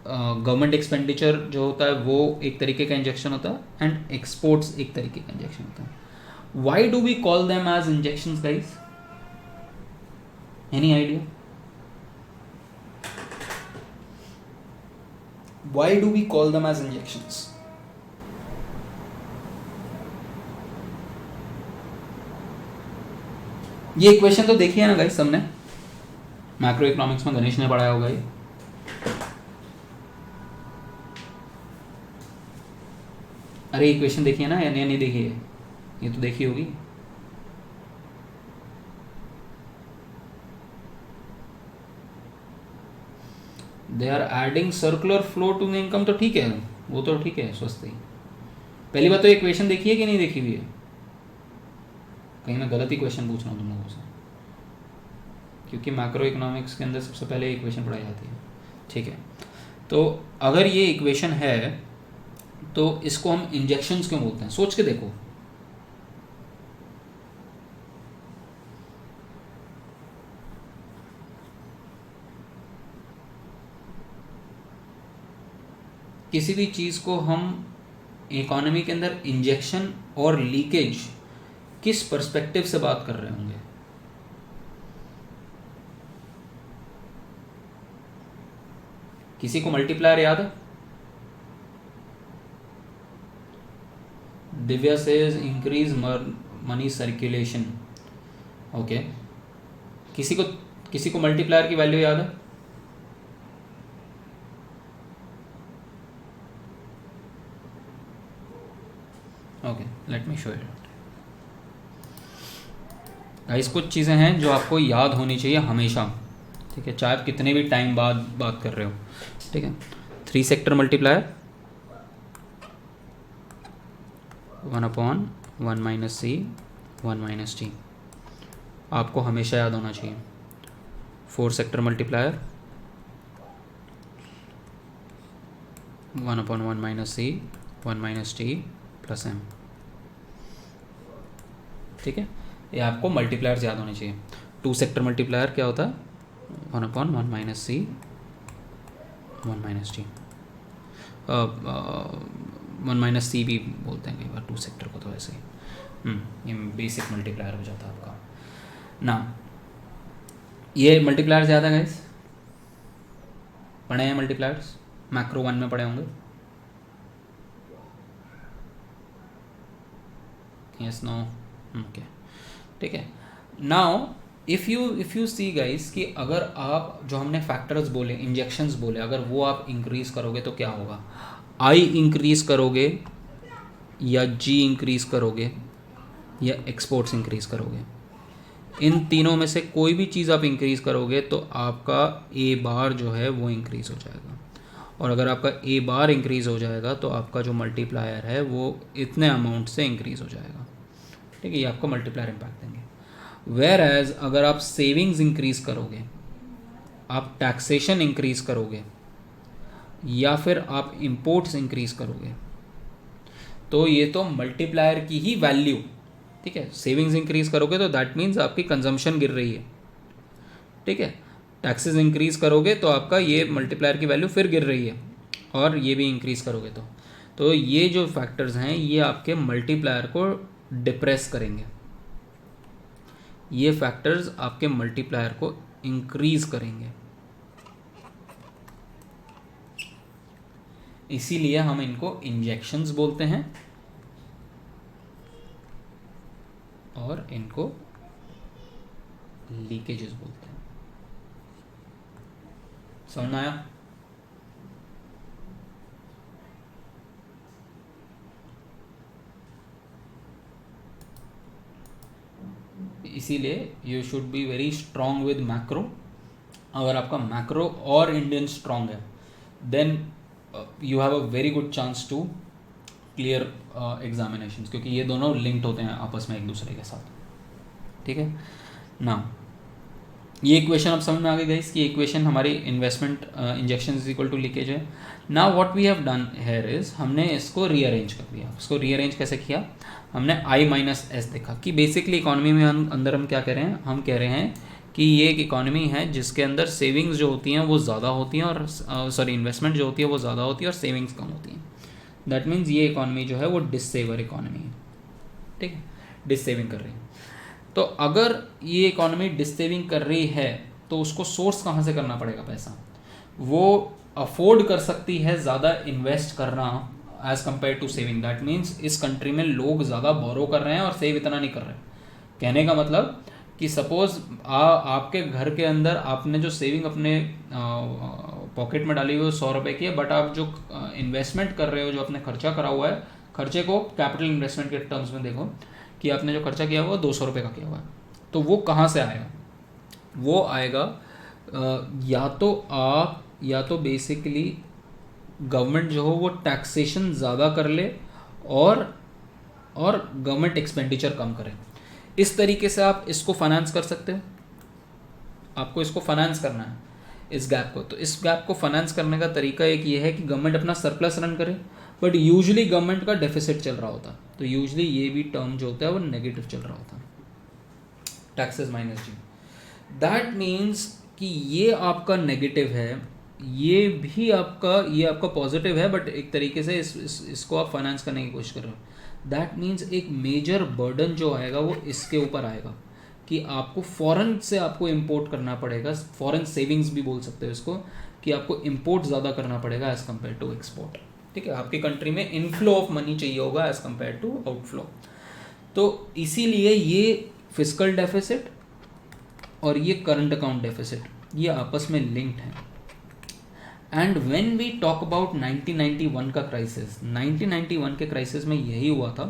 Government expenditure जो होता है वो एक तरीके का इंजेक्शन होता है, एंड एक्सपोर्ट्स एक तरीके का इंजेक्शन होता है. Why do we call them as injections guys? Any idea? Why do we call them as injections? ये इक्वेशन तो देखी है ना गाइस सबने, मैक्रो इकोनॉमिक्स में गणेश ने पढ़ाया होगा ये. अरे इक्वेशन देखी है ना, या नहीं देखी है? ये तो देखी होगी. They are adding circular flow to the income, तो ठीक है, वो तो ठीक है, स्वस्थ ही. पहली बात तो ये इक्वेशन देखी है कि नहीं देखी हुई है? कहीं मैं गलत ही क्वेश्चन पूछ रहा हूँ तुम लोगों से, क्योंकि मैक्रो इकोनॉमिक्स के अंदर सबसे पहले इक्वेशन पढ़ाई जाती है. ठीक है, तो अगर ये इक्वेशन है तो इसको हम इंजेक्शंस क्यों बोलते हैं? सोच के देखो. किसी भी चीज़ को हम इकोनॉमी के अंदर इंजेक्शन और लीकेज किस पर्सपेक्टिव से बात कर रहे होंगे? किसी को मल्टीप्लायर याद है? Divya says increase money circulation. Okay, किसी को मल्टीप्लायर की वैल्यू याद है? Okay, late me show you. Guys कुछ चीज़ें हैं जो आपको याद होनी चाहिए हमेशा, ठीक है, चाहे आप कितने भी टाइम बाद बात कर रहे हो. ठीक है, 3 सेक्टर मल्टीप्लायर 1/1 माइनस सी 1 माइनस टी आपको हमेशा याद होना चाहिए. 4 सेक्टर मल्टीप्लायर 1/1 माइनस सी 1 माइनस टी प्लस एम. ठीक है, ये आपको मल्टीप्लायर्स याद होने चाहिए. 2 सेक्टर मल्टीप्लायर क्या होता है? 1/1 माइनस सी 1 माइनस टी. 1 माइनस सी भी बोलते हैं कई बार 2 सेक्टर को, तो वैसे ही ये बेसिक मल्टीप्लायर हो जाता है आपका ना. ये मल्टीप्लायर्स याद है गाइस? पढ़े हैं मल्टीप्लायर्स? मैक्रो 1 में पढ़े होंगे. यस, नो, ओके, ठीक है. Now if you see guys कि अगर आप जो हमने फैक्टर्स बोले, इंजेक्शंस बोले, अगर वो आप इंक्रीज करोगे तो क्या होगा? आई इंक्रीज करोगे या जी इंक्रीज करोगे या एक्सपोर्ट्स इंक्रीज करोगे? इन तीनों में से कोई भी चीज़ आप इंक्रीज करोगे तो आपका ए बार जो है वो इंक्रीज हो जाएगा. और अगर आपका ए बार इंक्रीज हो जाएगा तो आपका जो मल्टीप्लायर है वो इतने अमाउंट से इंक्रीज हो जाएगा. ठीक है, ये आपको मल्टीप्लायर इम्पैक्ट देंगे. वेयर एज अगर आप सेविंग्स इंक्रीज करोगे, आप टैक्सेशन इंक्रीज करोगे या फिर आप इंपोर्ट्स इंक्रीज करोगे, तो ये तो मल्टीप्लायर की ही वैल्यू. ठीक है, सेविंग्स इंक्रीज करोगे तो दैट मीन्स आपकी कंजम्पशन गिर रही है. ठीक है, टैक्सेस इंक्रीज करोगे तो आपका ये मल्टीप्लायर की वैल्यू फिर गिर रही है, और ये भी इंक्रीज करोगे तो ये जो फैक्टर्स हैं ये आपके मल्टीप्लायर को डिप्रेस करेंगे. ये फैक्टर्स आपके मल्टीप्लायर को इंक्रीज करेंगे. इसीलिए हम इनको इंजेक्शंस बोलते हैं और इनको लीकेजेस बोलते हैं. समझ आया? इसीलिए you should be very strong with macro. अगर आपका मैक्रो और इंडियन स्ट्रांग है then you have a very good chance to clear examinations, क्योंकि ये दोनों लिंक्ड होते हैं आपस में एक दूसरे के साथ. ठीक है ना. ये इक्वेशन अब समझ में आ गई गाइस कि इक्वेशन हमारी investment injection is equal to leakage है. Now what we have done here is हमने इसको रीअरेंज कर दिया. इसको रीअरेंज कैसे किया? हमने I माइनस एस देखा कि बेसिकली इकोनॉमी में अंदर हम क्या कह रहे हैं, हम कह रहे हैं कि ये एक इकोनॉमी है जिसके अंदर सेविंग्स जो होती हैं वो ज़्यादा होती हैं और सॉरी इन्वेस्टमेंट जो होती है वो ज़्यादा होती है और सेविंग्स कम होती हैं. दैट मीन्स ये इकोनॉमी जो है वो डिससेवर इकोनॉमी है. ठीक है, डिससेविंग कर रही है. तो अगर ये इकोनॉमी डिससेविंग कर रही है तो उसको सोर्स कहाँ से करना पड़ेगा पैसा? वो अफोर्ड कर सकती है ज़्यादा इन्वेस्ट करना as compare to saving. That means इस कंट्री में लोग ज़्यादा बोरो कर रहे हैं और सेव इतना नहीं कर रहे. कहने का मतलब कि सपोज आपके घर के अंदर आपने जो सेविंग अपने पॉकेट में डाली हुई वो 100 रुपये की है, बट आप जो इन्वेस्टमेंट कर रहे हो, जो आपने खर्चा करा हुआ है, खर्चे को कैपिटल इन्वेस्टमेंट के टर्म्स में देखो कि आपने जो खर्चा किया हुआ है 200 रुपये का किया हुआ है. तो वो कहाँ से आएगा? वो आएगा या तो बेसिकली गवर्नमेंट जो हो वो टैक्सेशन ज़्यादा कर ले और गवर्नमेंट एक्सपेंडिचर कम करे. इस तरीके से आप इसको फाइनेंस कर सकते हो. आपको इसको फाइनेंस करना है इस गैप को. तो इस गैप को फाइनेंस करने का तरीका एक ये है कि गवर्नमेंट अपना सरप्लस रन करे, बट यूजुअली गवर्नमेंट का डेफिसिट चल रहा होता. तो यूजुअली ये भी टर्म जो होता है वो नेगेटिव चल रहा होता, taxes minus G. That means कि ये आपका नेगेटिव है, ये आपका पॉजिटिव है, बट एक तरीके से इसको आप फाइनेंस करने की कोशिश कर रहे हो. दैट मीन्स एक मेजर बर्डन जो आएगा वो इसके ऊपर आएगा कि आपको फॉरेन से आपको इंपोर्ट करना पड़ेगा. फॉरेन सेविंग्स भी बोल सकते हो इसको, कि आपको इंपोर्ट ज़्यादा करना पड़ेगा एज़ कम्पेयर टू एक्सपोर्ट. ठीक है, आपकी कंट्री में इनफ्लो ऑफ मनी चाहिए होगा एज़ कम्पेयर टू आउटफ्लो. तो इसीलिए ये फिस्कल डेफिसिट और ये करंट अकाउंट डेफिसिट ये आपस में लिंक्ड हैं. And when we talk about 1991 का क्राइसिस, 1991 के क्राइसिस में यही हुआ था.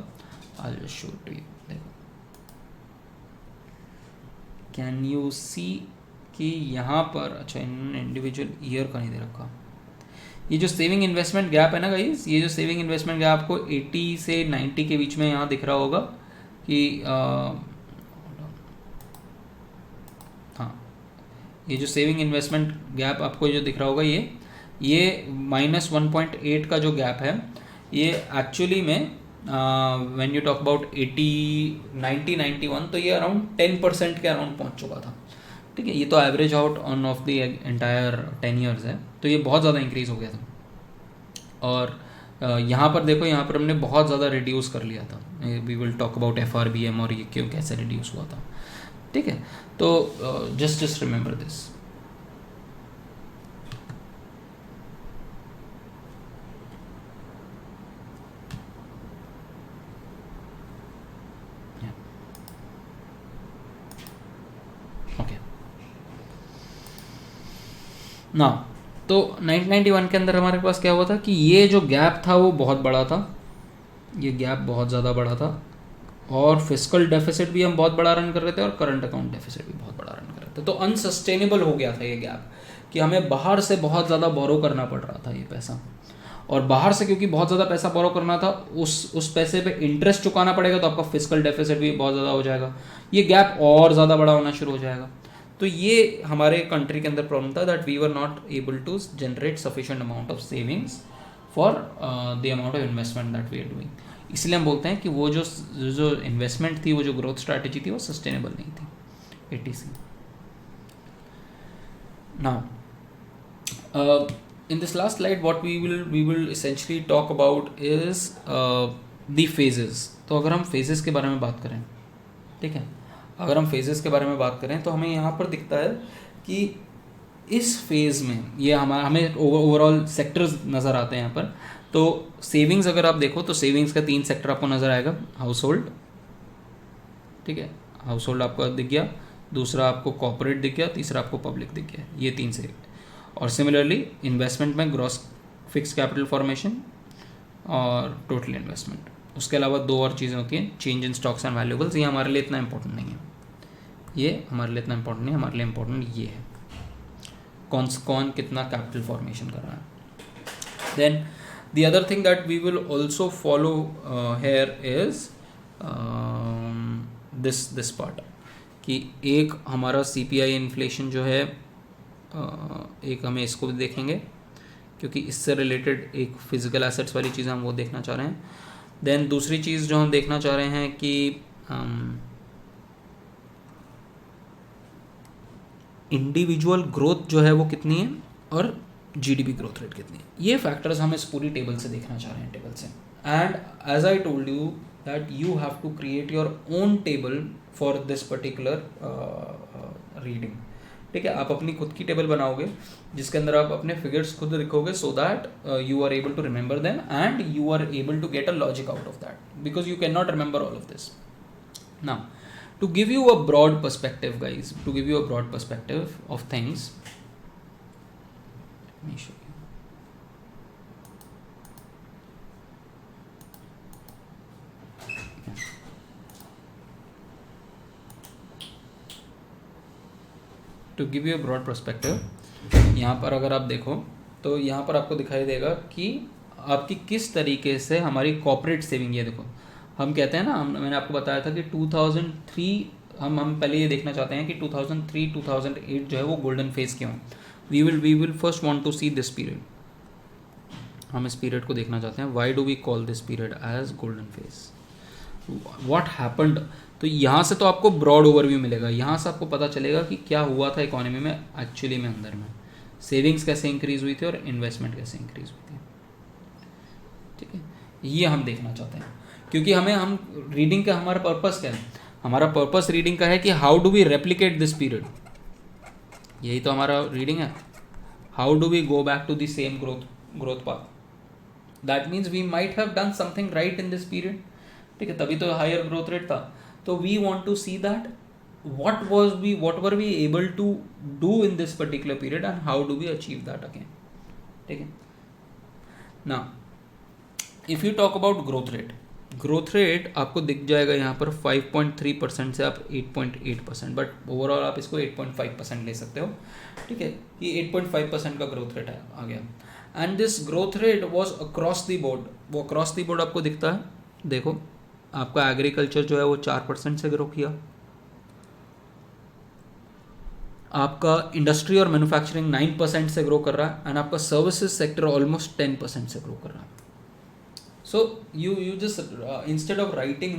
I will show to you. देखो, कैन यू सी कि यहाँ पर, अच्छा इन्होंने इंडिविजुअल ईयर का नहीं दे रखा. ये जो सेविंग इन्वेस्टमेंट गैप है ना गाइस, ये जो सेविंग इन्वेस्टमेंट गैप आपको 80 से 90 के बीच में यहाँ दिख रहा होगा कि हाँ, ये जो सेविंग इन्वेस्टमेंट गैप आपको जो दिख रहा होगा ये -1.8 का जो गैप है, ये एक्चुअली में व्हेन यू टॉक अबाउट 1991 तो ये अराउंड 10% के अराउंड पहुंच चुका था. ठीक है, ये तो average out on off the entire 10 years है, तो ये बहुत ज़्यादा इंक्रीज हो गया था. और यहाँ पर देखो, यहाँ पर हमने बहुत ज़्यादा रिड्यूस कर लिया था. We will talk about FRBM और ये क्यों कैसे रिड्यूस हुआ था. ठीक है, तो जस्ट रिमेंबर दिस. ना तो 1991 के अंदर हमारे पास क्या हुआ था कि ये जो गैप था वो बहुत बड़ा था. ये गैप बहुत ज़्यादा बड़ा था और फिस्कल डेफिसिट भी हम बहुत बड़ा रन कर रहे थे और करंट अकाउंट डेफिसिट भी बहुत बड़ा रन कर रहे थे. तो अनसस्टेनेबल हो गया था ये गैप कि हमें बाहर से बहुत ज़्यादा बोरो करना पड़ रहा था ये पैसा. और बाहर से क्योंकि बहुत ज़्यादा पैसा बोरो करना था, उस पैसे पे इंटरेस्ट चुकाना पड़ेगा, तो आपका फिस्कल डेफिसिट भी बहुत ज़्यादा हो जाएगा. ये गैप और ज़्यादा बड़ा होना शुरू हो जाएगा. तो ये हमारे कंट्री के अंदर प्रॉब्लम था that we were not able to generate sufficient amount of savings for the amount of investment that we are doing. इसलिए हम बोलते हैं कि वो जो इन्वेस्टमेंट थी, वो जो ग्रोथ स्ट्रैटेजी थी, वो सस्टेनेबल नहीं थी. ATC. Now in this last slide what we will essentially talk about is the phases. तो अगर हम phases के बारे में बात करें, ठीक है, अगर हम phases के बारे में बात करें तो हमें यहाँ पर दिखता है कि इस फेज़ में ये हमें ओवरऑल सेक्टर्स नज़र आते हैं यहाँ पर. तो सेविंग्स अगर आप देखो तो सेविंग्स का 3 सेक्टर आपको नज़र आएगा. हाउस होल्ड, ठीक है, हाउस होल्ड आपको दिख गया, दूसरा आपको कॉर्पोरेट दिख गया, तीसरा आपको पब्लिक दिख गया. ये 3 से. और सिमिलरली इन्वेस्टमेंट में ग्रॉस फिक्स कैपिटल फॉर्मेशन और टोटल इन्वेस्टमेंट. उसके अलावा 2 और चीज़ें होती हैं, change in stocks and valuables. ये हमारे लिए इतना इंपॉर्टेंट नहीं है, ये हमारे लिए इतना इंपॉर्टेंट नहीं है. हमारे लिए इंपॉर्टेंट ये है कौन कितना कैपिटल फॉर्मेशन कर रहा है. Then the other thing that we will also follow here is this part. कि एक हमारा CPI इन्फ्लेशन जो है, एक हमें इसको भी देखेंगे क्योंकि इससे रिलेटेड एक फिजिकल एसेट्स वाली चीज़ हम वो देखना चाह रहे हैं. देन दूसरी चीज़ जो हम देखना चाह रहे हैं कि इंडिविजुअल ग्रोथ जो है वो कितनी है और GDP ग्रोथ रेट कितनी है. ये फैक्टर्स हम इस पूरी टेबल से देखना चाह रहे हैं, टेबल से. And as I told you that you have to create your own table for this particular reading. ठीक है, आप अपनी खुद की टेबल बनाओगे जिसके अंदर आप अपने फिगर्स खुद लिखोगे, so that you are able to remember them and you are able to get a logic out of that, because you can not remember all of this. Now to give you a broad perspective, guys, to give you a broad perspective of things, let me show you. To give you a broad perspective, यहाँ पर अगर आप देखो तो यहाँ पर आपको दिखाई देगा कि आपकी किस तरीके से हमारी कॉर्पोरेट सेविंग, ये देखो हम कहते हैं ना, मैंने आपको बताया था कि 2003 हम पहले ये देखना चाहते हैं कि 2003-2008 जो है वो गोल्डन फेज क्यों है. We will first want to see this period. हम इस पीरियड को देखना चाहते हैं. Why do we call this period as golden phase, what happened. तो यहाँ से तो आपको ब्रॉड ओवरव्यू मिलेगा, यहाँ से आपको पता चलेगा कि क्या हुआ था इकोनॉमी में एक्चुअली में, अंदर में सेविंग्स कैसे इंक्रीज हुई थी और इन्वेस्टमेंट कैसे इंक्रीज हुई थी. ठीक है, ये हम देखना चाहते हैं क्योंकि हम रीडिंग का हमारा पर्पस क्या है. हमारा पर्पस रीडिंग का है कि how do we replicate this period. यही तो हमारा रीडिंग है. How do we go back to the same growth path. That means we might have done something right in this period. ठीक है, तभी तो हायर ग्रोथ रेट था. तो we want to see that what were we able to do in this particular period and how do we achieve that again. ठीक है. Now if you talk about growth rate आपको दिख जाएगा यहाँ पर 5.3% से आप 8.8%, बट ओवरऑल आप इसको 8.5% ले सकते हो. ठीक है, ये 8.5% का ग्रोथ रेट है आ गया. And this growth rate was across the board. वो अक्रॉस द बोर्ड आपको दिखता है. देखो आपका एग्रीकल्चर जो है वो 4% से ग्रो किया, आपका इंडस्ट्री और मैन्युफैक्चरिंग 9% से ग्रो कर रहा है, एंड आपका सर्विसेज सेक्टर ऑलमोस्ट 10% से ग्रो कर रहा है. So you just instead of writing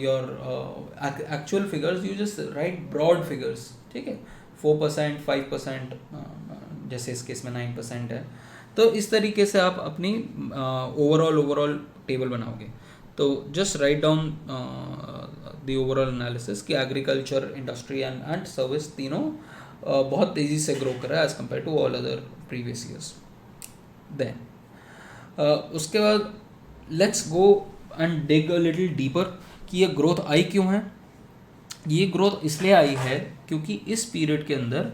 your actual figures, you just write broad figures. ठीक है, 4%, 5%, जैसे इस केस में 9% है. तो इस तरीके से आप अपनी ओवरऑल टेबल बनाओगे. तो just write down the overall analysis कि एग्रीकल्चर, इंडस्ट्री एंड सर्विस तीनों बहुत तेज़ी से ग्रो कर रहा है as compare to all other previous years. Then उसके बाद let's go and dig a little deeper कि ये ग्रोथ आई क्यों है. ये ग्रोथ इसलिए आई है क्योंकि इस पीरियड के अंदर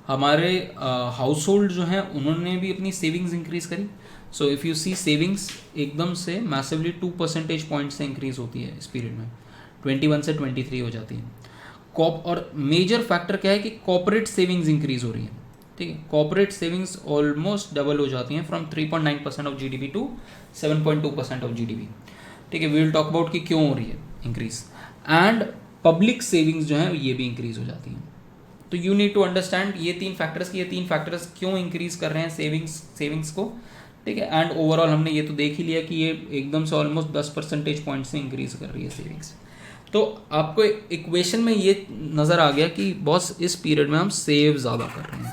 हमारे हाउस होल्ड जो हैं उन्होंने भी अपनी सेविंग्स इंक्रीज़ करी. So if you see savings एकदम से मैसिवली 2 परसेंटेज पॉइंट से इंक्रीज़ होती है इस पीरियड में, 21 से 23 हो जाती है. और मेजर फैक्टर क्या है कि कॉर्पोरेट सेविंग्स इंक्रीज़ हो रही है. ठीक है, कॉर्पोरेट सेविंग्स ऑलमोस्ट डबल हो जाती हैं from 3.9% of GDP to 7.2% of GDP. ठीक है, वी विल टॉक अबाउट कि क्यों हो रही है इंक्रीज. एंड पब्लिक सेविंग्स जो हैं ये भी इंक्रीज़ हो जाती हैं. तो यू नीड टू अंडरस्टैंड ये तीन फैक्टर्स क्यों इंक्रीज़ कर रहे हैं सेविंग्स को. ठीक है, एंड ओवरऑल हमने ये तो देख ही लिया कि ये एकदम से ऑलमोस्ट 10 परसेंटेज पॉइंट से इंक्रीज़ कर रही है सेविंग्स. तो आपको इक्वेशन में ये नज़र आ गया कि बॉस इस पीरियड में हम सेव ज़्यादा कर रहे हैं.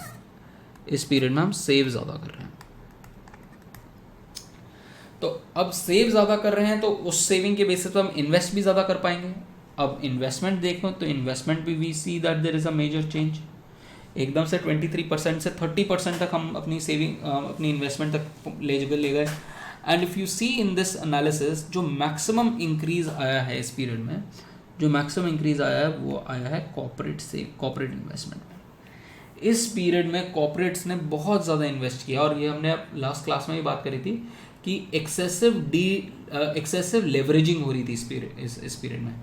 तो अब सेव ज़्यादा कर रहे हैं तो उस सेविंग के बेसिस पर हम इन्वेस्ट भी ज़्यादा कर पाएंगे. अब इन्वेस्टमेंट देखो तो इन्वेस्टमेंट भी we see that there is a major change. एकदम से 23% से 30% तक हम अपनी सेविंग अपनी इन्वेस्टमेंट तक ले गए. And if you see in this analysis जो मैक्सिमम इंक्रीज़ आया है इस पीरियड में, वो आया है कॉर्पोरेट इन्वेस्टमेंट में. इस पीरियड में कॉर्पोरेट्स ने बहुत ज़्यादा इन्वेस्ट किया, और ये हमने लास्ट क्लास में भी बात करी थी कि एक्सेसिव लेवरेजिंग हो रही थी इस पीरियड में.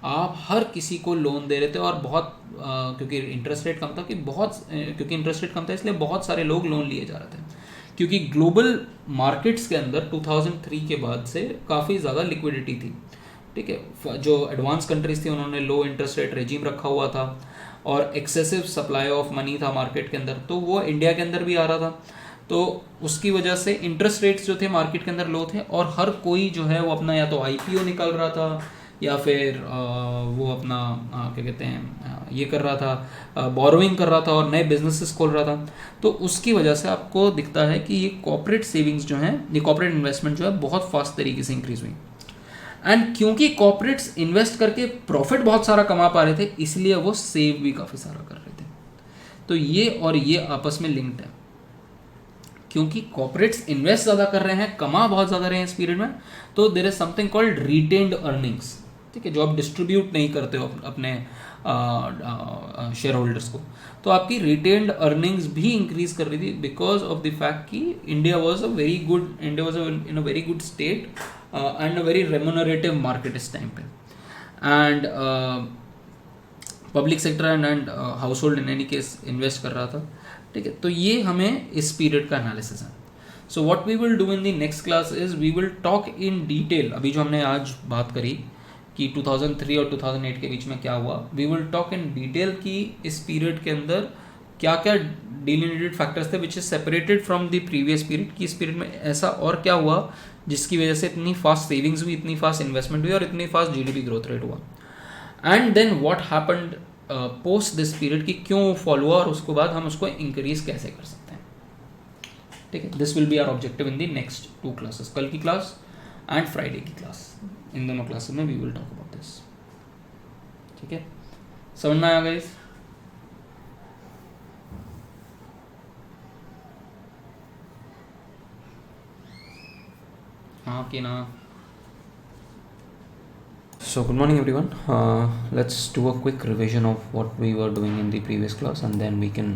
आप हर किसी को लोन दे रहे थे और बहुत क्योंकि इंटरेस्ट रेट कम था इसलिए बहुत सारे लोग लोन लिए जा रहे थे. क्योंकि ग्लोबल मार्केट्स के अंदर 2003 के बाद से काफ़ी ज़्यादा लिक्विडिटी थी. ठीक है। जो एडवांस कंट्रीज थी उन्होंने लो इंटरेस्ट रेट रेजिम रखा हुआ था और एक्सेसिव सप्लाई ऑफ मनी था मार्केट के अंदर, तो वो इंडिया के अंदर भी आ रहा था। तो उसकी वजह से इंटरेस्ट रेट्स जो थे मार्केट के अंदर लो थे और हर कोई जो है वो अपना या तो आईपीओ निकाल रहा था या फिर वो अपना क्या कहते हैं ये कर रहा था, बोरोइंग कर रहा था और नए बिजनेसेस खोल रहा था। तो उसकी वजह से आपको दिखता है कि ये कॉर्पोरेट सेविंग्स जो हैं, ये कॉर्पोरेट इन्वेस्टमेंट जो है बहुत फास्ट तरीके से इंक्रीज हुई। एंड क्योंकि कॉर्पोरेट्स इन्वेस्ट करके प्रॉफिट बहुत सारा कमा पा रहे थे, इसलिए वो सेव भी काफ़ी सारा कर रहे थे। तो ये और ये आपस में लिंक्ड है, क्योंकि कॉर्पोरेट्स इन्वेस्ट ज़्यादा कर रहे हैं, कमा बहुत ज़्यादा रहे हैं इस पीरियड में, तो there is something called retained earnings, ठीक है, जो आप डिस्ट्रीब्यूट नहीं करते हो अपने शेयर होल्डर्स को। तो आपकी रिटेन्ड अर्निंग्स भी इंक्रीज कर रही थी बिकॉज ऑफ द फैक्ट कि India was in a very good state and a very remunerative market इस टाइम पे। And public sector and house hold in any case invest कर रहा था, ठीक है। तो ये हमें इस पीरियड का एनालिसिस है। So what we will do in the next class is we will talk in detail, अभी जो हमने आज बात करी कि 2003 और 2008 के बीच में क्या हुआ, we will talk in detail कि इस पीरियड के अंदर क्या क्या डिलिनेटेड फैक्टर्स थे which is separated from the previous period, कि इस पीरियड में ऐसा और क्या हुआ जिसकी वजह से इतनी फास्ट सेविंग्स हुई, इतनी फास्ट इन्वेस्टमेंट हुई और इतनी फास्ट जीडीपी ग्रोथ रेट हुआ। And then what happened post this period, कि क्यों फॉलो हुआ और उसके बाद हम उसको इंक्रीज कैसे कर सकते हैं, ठीक है। This will be our objective in the next 2 classes, कल की क्लास एंड फ्राइडे की क्लास। इन दोनों क्लासेस में we will talk about this, ठीक है। समझ में आया गाइस? हाँ कि ना? So good morning everyone. Let's do a quick revision of what we were doing in the previous class and then we can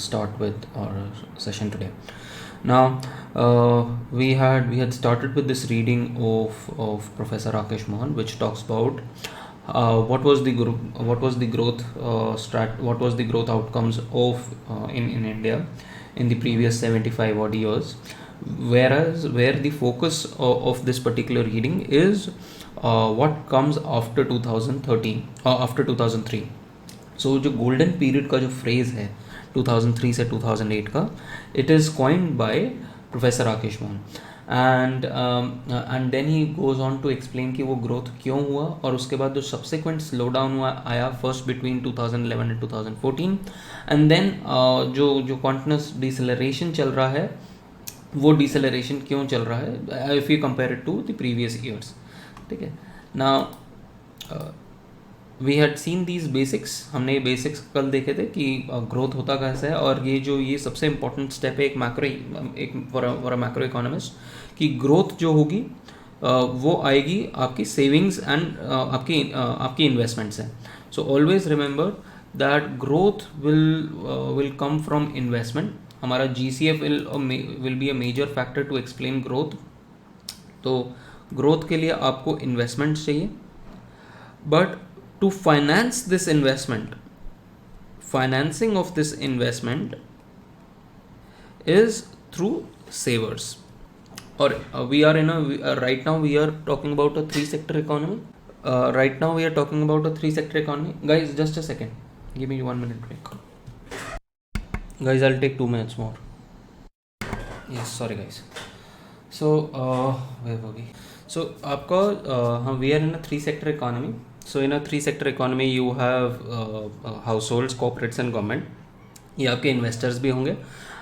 start with our session today. Now we had started with this reading of Professor Rakesh Mohan, which talks about what was the growth outcomes of in India in the previous 75 odd years, where the focus of this particular reading is what comes after 2013 or after 2003. So जो golden period का जो phrase है 2003 से 2008 का, it is coined by Professor Rakesh Mohan and then he goes on to explain कि वो growth क्यों हुआ और उसके बाद जो subsequent slowdown हुआ आया first between 2011 and 2014 and then जो continuous deceleration चल रहा है, वो deceleration क्यों चल रहा है if you compare it to the previous years, ठीक है। Now we had seen these basics, हमने ये बेसिक्स कल देखे थे कि ग्रोथ होता कैसे है और ये सबसे इम्पोर्टेंट स्टेप है एक फॉर अ मैक्रो इकोनॉमिस्ट, कि ग्रोथ जो होगी वो आएगी आपकी सेविंग्स एंड आपकी इन्वेस्टमेंट्स हैं। So always remember that growth will come from investment. हमारा GCF will be a major factor to explain growth. तो ग्रोथ के लिए आपको इन्वेस्टमेंट चाहिए, but to finance this investment, financing of this investment is through savers. और we are in right now we are talking about a 3 sector economy. Right now we are talking about a 3 sector economy. Guys, just a second, give me 1 minute break. Guys, I'll take 2 minutes more. Yes, sorry guys. So where were we? So आपका we are in a 3 sector economy. So in a 3 sector economy you have households, corporates and government. ये आपके investors भी होंगे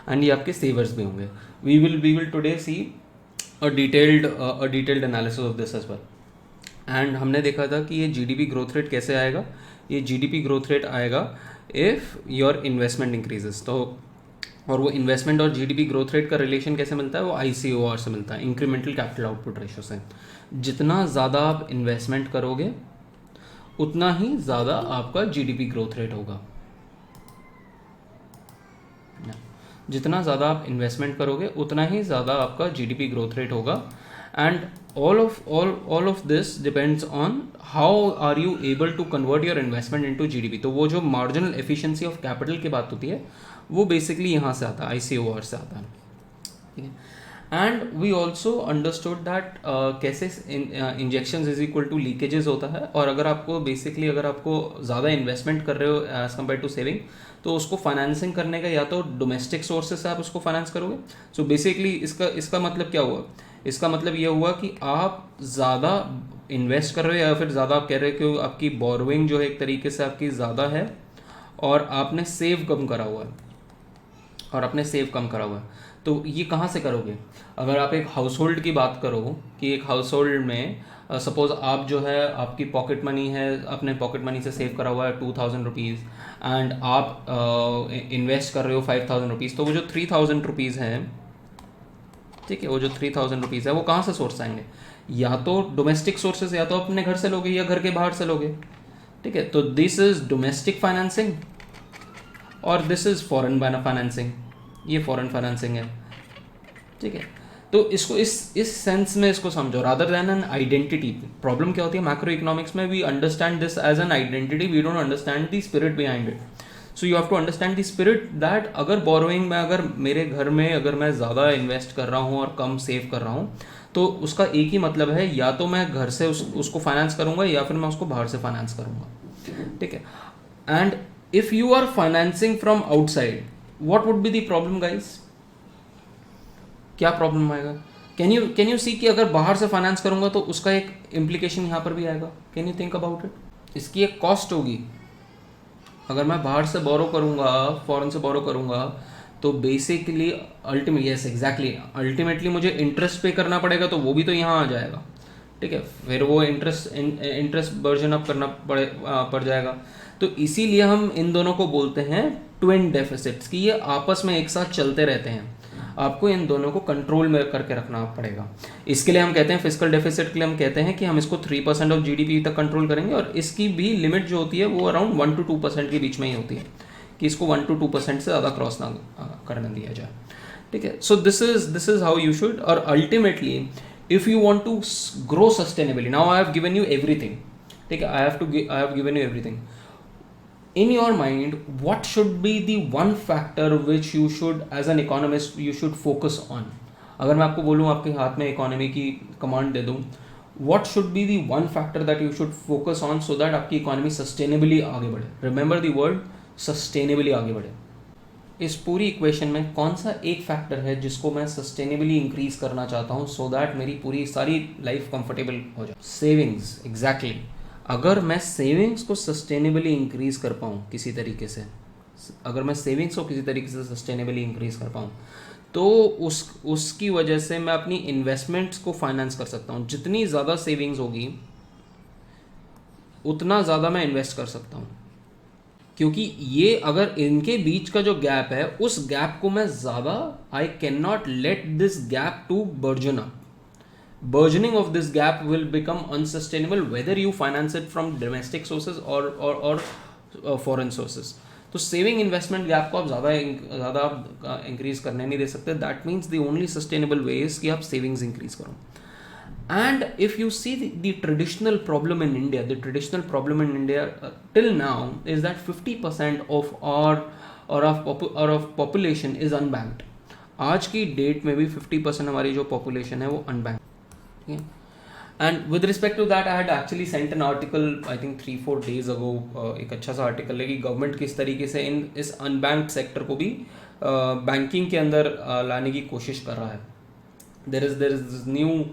and ये आपके savers भी होंगे. We will today see a detailed analysis of this as well. And हमने देखा था कि ये GDP growth rate कैसे आएगा. ये GDP growth rate आएगा if your investment increases. तो और वो इन्वेस्टमेंट और जीडीपी ग्रोथ रेट का रिलेशन कैसे मिलता है, वो ICOR से मिलता है, इंक्रीमेंटल कैपिटल आउटपुट रेशो से। जितना ज़्यादा आप इन्वेस्टमेंट करोगे उतना ही ज़्यादा आपका जीडीपी ग्रोथ रेट होगा। जितना ज़्यादा आप इन्वेस्टमेंट करोगे उतना ही ज़्यादा आपका जीडीपी ग्रोथ रेट होगा। And all of this depends on how are you able to convert your investment into GDP। तो वो जो marginal efficiency of capital की बात होती है वो बेसिकली यहाँ से आता है, ICOR से आता है, ठीक है। And we also understood that कैसे injection is equal to leakages होता है, और अगर आपको बेसिकली अगर आपको ज़्यादा इन्वेस्टमेंट कर रहे हो एज कम्पेयर टू सेविंग, तो उसको फाइनेंसिंग करने का या तो डोमेस्टिक सोर्सेज से आप उसको फाइनेंस करोगे. सो बेसिकली इसका मतलब क्या हुआ? इसका मतलब ये हुआ कि आप ज़्यादा इन्वेस्ट कर रहे हो, या फिर ज़्यादा आप कह रहे हो कि आपकी बोरोइंग जो है एक तरीके से आपकी ज़्यादा है, और आपने सेव कम करा हुआ है, तो ये कहाँ से करोगे? अगर आप एक हाउस होल्ड की बात करो कि एक हाउस होल्ड में सपोज आप जो है आपकी पॉकेट मनी है, अपने पॉकेट मनी से सेव करा हुआ है 2000 रुपीज़, एंड आप इन्वेस्ट कर रहे हो 5000 रुपीज़, तो वो जो 3000 रुपीज़ हैं, ठीक है, वो जो 3000 रुपीज़ है वो कहाँ से सोर्स आएंगे? या तो डोमेस्टिक सोर्सेज, या तो अपने घर से लोगे या घर के बाहर से लोगे. ठीक है, तो दिस इज डोमेस्टिक फाइनेंसिंग और दिस इज फॉरेन फाइनेंसिंग. ये फॉरेन फाइनेंसिंग है. ठीक है, तो इसको इस सेंस में इसको समझो, rather than an identity. Problem क्या होती है मैक्रो इकोनॉमिक्स में? We understand this as an identity, we don't understand the spirit behind it. So you have to understand the spirit that अगर बोरोइंग में, अगर मेरे घर में अगर मैं ज़्यादा इन्वेस्ट कर रहा हूँ और कम सेव कर रहा हूँ, तो उसका एक ही मतलब है, या तो मैं घर से उसको फाइनेंस करूँगा या फिर मैं उसको बाहर से फाइनेंस करूँगा. ठीक है, and if you are financing from outside, what would be the problem guys? क्या प्रॉब्लम आएगा? कैन यू सी कि अगर बाहर से फाइनेंस करूँगा तो उसका एक इम्प्लीकेशन यहाँ पर भी आएगा. Can you think about it? इसकी एक कॉस्ट होगी. अगर मैं बाहर से बोरो करूँगा, फॉरेन से बोरो करूँगा, तो बेसिकली अल्टीमेटली मुझे इंटरेस्ट पे करना पड़ेगा, तो वो भी तो यहाँ आ जाएगा. ठीक है, फिर वो इंटरेस्ट वर्जन अप करना पड़ जाएगा. तो इसीलिए हम इन दोनों को बोलते हैं ट्विन डेफिसिट्स, कि ये आपस में एक साथ चलते रहते हैं. आपको इन दोनों को कंट्रोल में करके रखना पड़ेगा. इसके लिए हम कहते हैं, फिस्कल डेफिसिट के लिए हम कहते हैं कि हम इसको 3% ऑफ जीडीपी तक कंट्रोल करेंगे, और इसकी भी लिमिट जो होती है वो अराउंड 1 to 2% के बीच में ही होती है, कि इसको 1 to 2% से ज़्यादा क्रॉस ना करने दिया जाए. ठीक है, so this is how you should. और ultimately if you want to grow sustainably, now I have given you everything. ठीक है, I have given you everything. In your mind, what should be the one factor which you should, as an economist, you should focus on? अगर मैं आपको बोलूँ, आपके हाथ में economy की कमांड दे दूँ, what should be the one factor that you should focus on so that आपकी इकोनॉमी सस्टेनेबली आगे बढ़े? Remember the word सस्टेनेबली आगे बढ़े. इस पूरी इक्वेशन में कौन सा एक फैक्टर है जिसको मैं सस्टेनेबली इंक्रीज करना चाहता हूँ सो दैट मेरी पूरी सारी लाइफ कंफर्टेबल हो जाए? सेविंग्स. एग्जैक्टली. अगर मैं सेविंग्स को सस्टेनेबली इंक्रीज कर पाऊँ किसी तरीके से, अगर मैं सेविंग्स को किसी तरीके से सस्टेनेबली इंक्रीज कर पाऊँ, तो उसकी वजह से मैं अपनी इन्वेस्टमेंट्स को फाइनेंस कर सकता हूँ. जितनी ज़्यादा सेविंग्स होगी उतना ज़्यादा मैं इन्वेस्ट कर सकता हूँ, क्योंकि ये अगर इनके बीच का जो गैप है, उस गैप को मैं ज़्यादा, I can not let this gap to burgeon up. Burgeoning of this gap will become unsustainable whether you finance it from domestic sources or foreign sources. तो सेविंग इन्वेस्टमेंट गैप को आप ज़्यादा increase करने नहीं दे सकते. That means the only sustainable way is कि आप savings increase करो. And if you see the traditional problem in India till now is that 50% of population is unbanked. आज की डेट में भी 50% हमारी जो पॉपुलेशन है वो unbanked. And with respect to that, I had actually sent an article, I think 3-4 days ago. एक अच्छा सा आर्टिकल है कि गवर्नमेंट किस तरीके से इस अनबैंक्ड सेक्टर को भी बैंकिंग के अंदर लाने की कोशिश कर रहा है. there is this new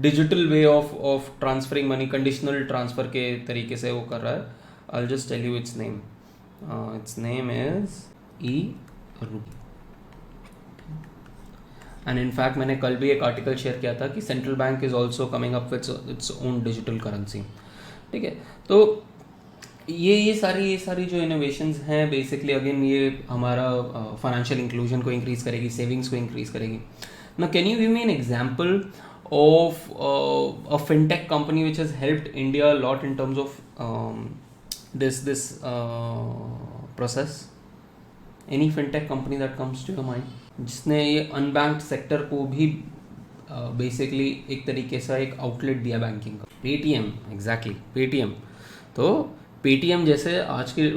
digital way of transferring money, conditional transfer के तरीके से वो कर रहा है. I'll just tell you its name. Its name is e-Rupee. And in fact मैंने कल भी एक आर्टिकल शेयर किया था कि central bank is also coming up with its own digital currency. ठीक है, तो ये सारी जो इनोवेशंस हैं, बेसिकली अगेन ये हमारा फाइनेंशियल इंक्लूजन को इंक्रीज करेगी, सेविंग्स को इंक्रीज करेगी. Now can you give me an example of a fintech company which has helped India lot in terms of this process? Any fintech company that comes to your mind जिसने ये unbanked sector को भी basically एक तरीके से एक outlet दिया banking का? पेटीएम. Exactly, Paytm. तो पेटीएम जैसे आज के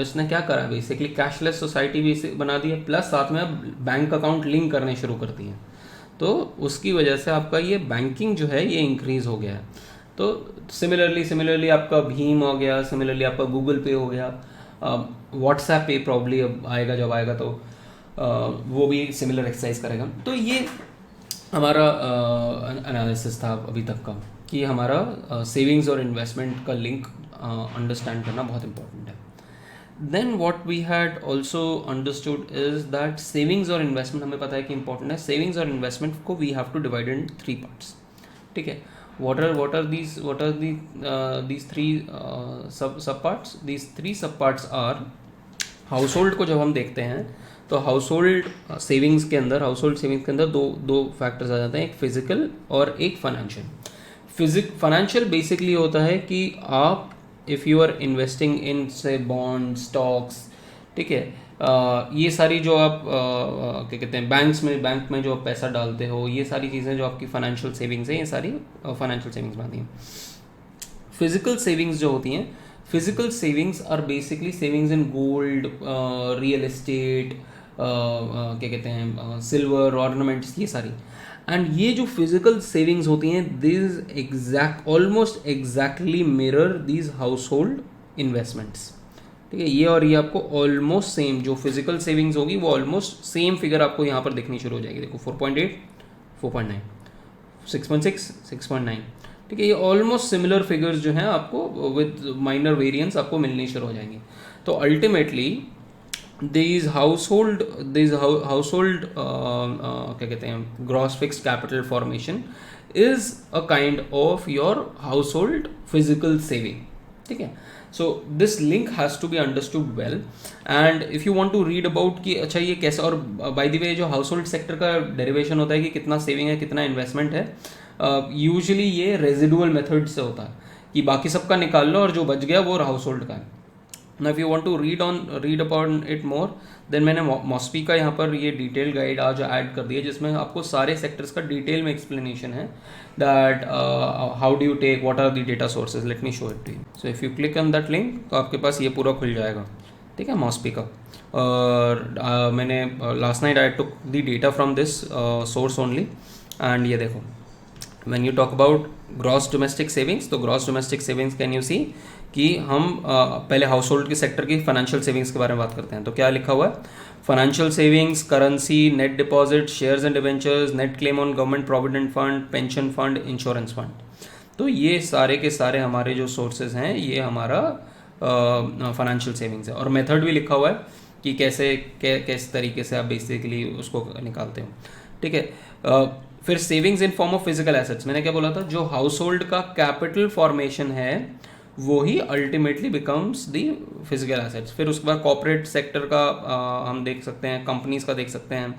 उसने क्या करा, बेसिकली कैशलेस सोसाइटी भी बना दी है, प्लस साथ में अब बैंक अकाउंट लिंक करने शुरू करती हैं. तो उसकी वजह से आपका ये बैंकिंग जो है ये इंक्रीज़ हो गया है। तो सिमिलरली आपका भीम हो गया, सिमिलरली आपका गूगल पे हो गया, व्हाट्सएप पे प्रॉब्ली अब आएगा, जब आएगा तो वो भी सिमिलर एक्सरसाइज करेगा। तो ये हमारा एनालिसिस था अभी तक का कि हमारा सेविंग्स और इन्वेस्टमेंट का लिंक अंडरस्टैंड करना बहुत इंपॉर्टेंट है। Then what we had also understood is that savings और इन्वेस्टमेंट हमें पता है कि इंपॉर्टेंट है। सेविंग्स और इन्वेस्टमेंट को we have to divide in 3 parts, ठीक है। what are these three sub parts? These 3 sub parts are house को जब हम देखते हैं तो हाउस होल्ड सेविंग्स के अंदर दो फैक्टर्स आ जाते हैं, एक फिजिकल और एक फाइनेंशियल। फाइनेंशियल बेसिकली होता है कि आप if you are investing in say bond, stocks, ठीक है, ये सारी जो आप क्या कहते हैं बैंक में जो आप पैसा डालते हो, ये सारी चीज़ें जो आपकी फाइनेंशियल सेविंग्स हैं, ये सारी फाइनेंशियल सेविंग्स में आती हैं। फिजिकल सेविंग्स जो होती हैं, physical savings are basically savings in gold, real estate, क्या कहते हैं, सिल्वर, ऑर्नामेंट्स, ये सारी। एंड ये जो फिजिकल सेविंग्स होती हैं, this almost exactly mirror these house hold investments, ठीक है। ये और ये आपको ऑलमोस्ट सेम, जो फिजिकल सेविंग्स होगी वो ऑलमोस्ट सेम फिगर आपको यहाँ पर दिखनी शुरू हो जाएगी। देखो 4.8, 4.9, 6.6, 6.9, ठीक है। ये ऑलमोस्ट सिमिलर फिगर्स जो हैं आपको विद माइनर वेरिएंस आपको मिलनी शुरू हो जाएंगी। तो अल्टीमेटली these household क्या कहते हैं, gross fixed capital formation is a kind of your household physical saving, ठीक है। So this link has to be understood well. And if you want to read about कि अच्छा ये कैसे, और बाय द वे जो हाउस होल्ड सेक्टर का derivation होता है कि कितना सेविंग है, कितना इन्वेस्टमेंट है, यूजुअली ये रेजिडुअल मेथड से होता है कि बाकी सबका निकाल लो और जो बच गया वो हाउस होल्ड का है। ना if you want to read upon it more, then मैंने मॉस्पी का यहाँ पर ये डिटेल गाइड आज ऐड कर दिया, जिसमें आपको सारे सेक्टर्स का डिटेल में एक्सप्लेनेशन है that how do you take, what are the data sources. Let me show it to you. So if you click on that link तो आपके पास ये पूरा खुल जाएगा, ठीक है, मॉस्पी का। और मैंने last night I took the data from this source only. And ये देखो, when you talk about gross domestic savings, तो gross domestic savings can you see कि हम पहले हाउस होल्ड के सेक्टर की फाइनेंशियल सेविंग्स के बारे में बात करते हैं। तो क्या लिखा हुआ है, financial savings, currency, net deposit, shares and debentures, net claim on government provident fund, pension fund, insurance fund. तो ये सारे के सारे हमारे जो सोर्सेज हैं, ये हमारा फाइनेंशियल सेविंग्स है। और मेथड भी लिखा हुआ है कि कैसे किस तरीके से आप बेसिकली उसको निकालते हो, ठीक है। फिर savings in form of physical assets, मैंने क्या बोला था, जो हाउस होल्ड का कैपिटल फॉर्मेशन है वो ही ultimately becomes the physical assets. फिर उसके बाद कॉर्पोरेट सेक्टर का हम देख सकते हैं, कंपनीज का देख सकते हैं,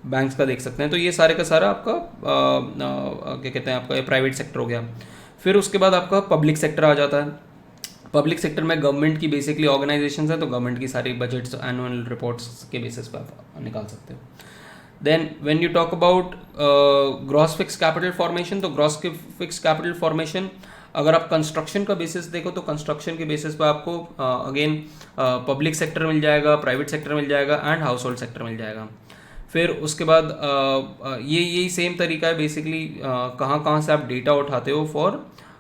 बैंक्स का देख सकते हैं। तो ये सारे का सारा आपका क्या कहते हैं, आपका प्राइवेट सेक्टर हो गया। फिर उसके बाद आपका पब्लिक सेक्टर आ जाता है। पब्लिक सेक्टर में गवर्नमेंट की बेसिकली ऑर्गेनाइजेशन है, तो गवर्नमेंट की सारी बजट्स, एनुअल रिपोर्ट्स के बेसिस पर आप निकाल सकते हो। Then when you talk about gross fix capital formation, तो ग्रॉस फिक्स कैपिटल फॉर्मेशन अगर आप कंस्ट्रक्शन का बेसिस देखो तो कंस्ट्रक्शन के बेसिस पर आपको अगेन पब्लिक सेक्टर मिल जाएगा, प्राइवेट सेक्टर मिल जाएगा एंड हाउस होल्ड सेक्टर मिल जाएगा। फिर उसके बाद यही सेम तरीका है बेसिकली, कहाँ से आप डेटा उठाते हो for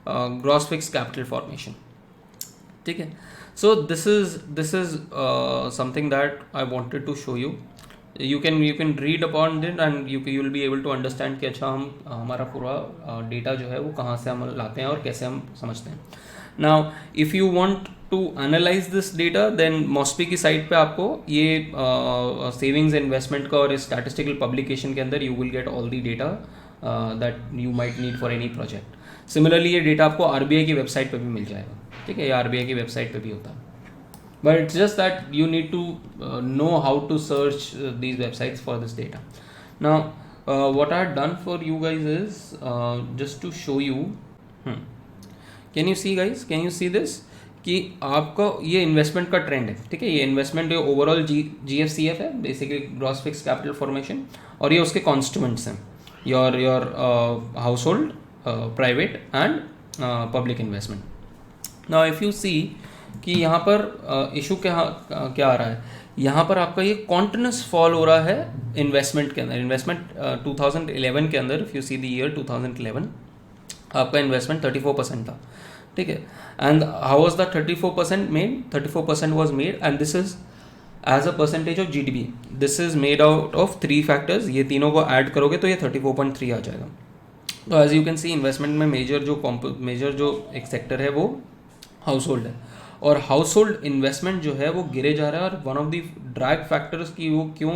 gross fix capital formation, ठीक है। So this is something that I wanted to show you. you can read upon it and you will be able to understand कि अच्छा हम हमारा पूरा डेटा जो है वो कहाँ से हम लाते हैं और कैसे हम समझते हैं। Now if you want to analyze this data then मॉस्पी की साइट पे आपको ये सेविंग्स इन्वेस्टमेंट का और इस स्टैटिस्टिकल पब्लिकेशन के अंदर you will get all the data that you might need for any project. Similarly ये डेटा आपको RBI की वेबसाइट पे भी मिल जाएगा, ठीक है, ये RBI की वेबसाइट पे भी होता है। But it's just that you need to know how to search these websites for this data. Now, what I had done for you guys is just to show you. Can you see guys? Can you see this? कि आपका ये investment का trend है, ठीक है। ये investment ये overall GFCF है, basically gross fix capital formation, और ये उसके कॉन्स्टिट्यूएंट्स हैं, your household, private and public investment. Now if you see कि यहाँ पर इशू क्या आ रहा है यहाँ पर आपका ये कॉन्टिन्यूस फॉल हो रहा है इन्वेस्टमेंट के अंदर. इन्वेस्टमेंट 2011 के अंदर, if you see the year 2011, आपका इन्वेस्टमेंट 34% था. ठीक है. And how was the 34% made? 34% was made, and this is as a percentage of GDP. This is made out of 3 factors. ये तीनों को ऐड करोगे तो ये 34.3 आ जाएगा. तो as you can see, investment में मेजर जो एक सेक्टर है वो हाउस होल्ड है. और हाउस होल्ड इन्वेस्टमेंट जो है वो गिरे जा रहा है. और one of the drag factors की वो क्यों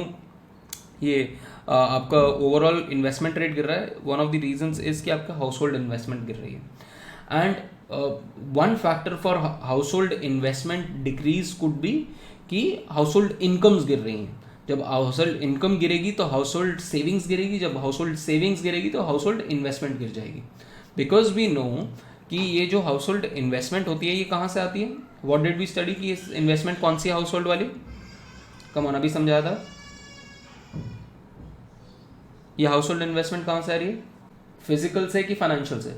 ये आपका ओवरऑल इन्वेस्टमेंट रेट गिर रहा है, one of the reasons is कि आपका हाउस होल्ड इन्वेस्टमेंट गिर रही है. And one factor for house hold investment decrease could be कि हाउस होल्ड इनकम्स गिर रही हैं. जब हाउस होल्ड इनकम गिरेगी तो हाउस होल्ड सेविंग्स गिरेगी. जब हाउस होल्ड सेविंग्स गिरेगी तो हाउस होल्ड इन्वेस्टमेंट गिर जाएगी. बिकॉज वी नो कि ये जो हाउस होल्ड इन्वेस्टमेंट होती है ये कहाँ से आती है. व्हाट डिड वी स्टडी कि इस इन्वेस्टमेंट कौन सी हाउस होल्ड वाली? कम ऑन, अभी समझाया था. ये हाउस होल्ड इन्वेस्टमेंट कहाँ से आ रही है? फिजिकल से कि फाइनेंशियल से?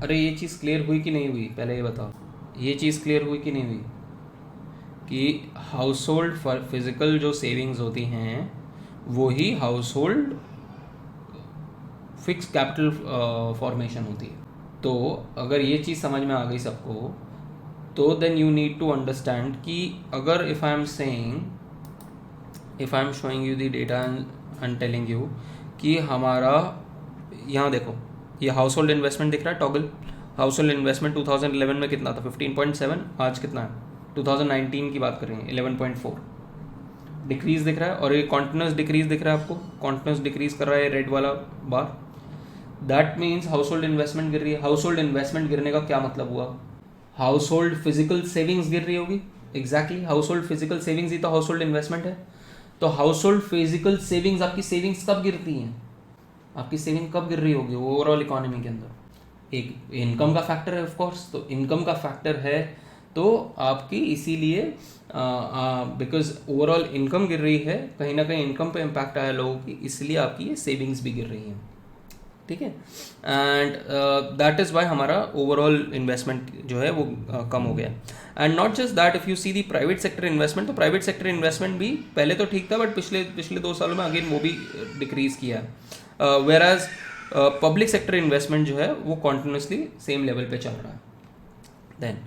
अरे ये चीज़ क्लियर हुई कि नहीं हुई, पहले ये बताओ. ये चीज़ क्लियर हुई कि नहीं हुई कि हाउस होल्ड फॉर फिजिकल जो सेविंग्स होती हैं वो ही household fix capital formation होती है. तो अगर ये चीज़ समझ में आ गई सबको, तो then you need to understand कि अगर if I am showing you the data and telling you कि हमारा यहाँ देखो, ये हाउस होल्ड इन्वेस्टमेंट दिख रहा है टॉगल. हाउस होल्ड इन्वेस्टमेंट 2011 में कितना था? 15.7. आज कितना है? 2019 की बात कर रहे हैं, 11.4. डिक्रीज दिख रहा है. और ये कॉन्टिन्यूस डिक्रीज दिख रहा है आपको, कॉन्टिन्यूस डिक्रीज कर रहा है रेड वाला bar. That means household investment गिर रही है. हाउस होल्ड इन्वेस्टमेंट गिरने का क्या मतलब हुआ? हाउस होल्ड फिजिकल सेविंग्स गिर रही होगी. Exactly, household physical savings ही तो हाउस होल्ड इन्वेस्टमेंट है. तो हाउस होल्ड फिजिकल सेविंग्स, आपकी सेविंग्स कब गिरती हैं? आपकी सेविंग कब गिर रही होगी ओवरऑल इकोनॉमी के अंदर? एक इनकम का फैक्टर है ऑफकोर्स. तो इनकम का फैक्टर है तो आपकी इसीलिए बिकॉज ओवरऑल इनकम गिर रही है, कहीं ना कहीं इनकम पे इम्पैक्ट आया लोगों की, इसलिए आपकी ये सेविंग्स भी गिर रही हैं. ठीक है. एंड दैट इज़ वाई हमारा ओवरऑल इन्वेस्टमेंट जो है वो कम हो गया. And not just that, if you see the private sector investment, तो प्राइवेट सेक्टर इन्वेस्टमेंट भी पहले तो ठीक था, बट पिछले 2 सालों में अगेन वो भी डिक्रीज किया है. Whereas public sector investment जो है वो कॉन्टिन्यूसली सेम लेवल पे चल रहा है. Then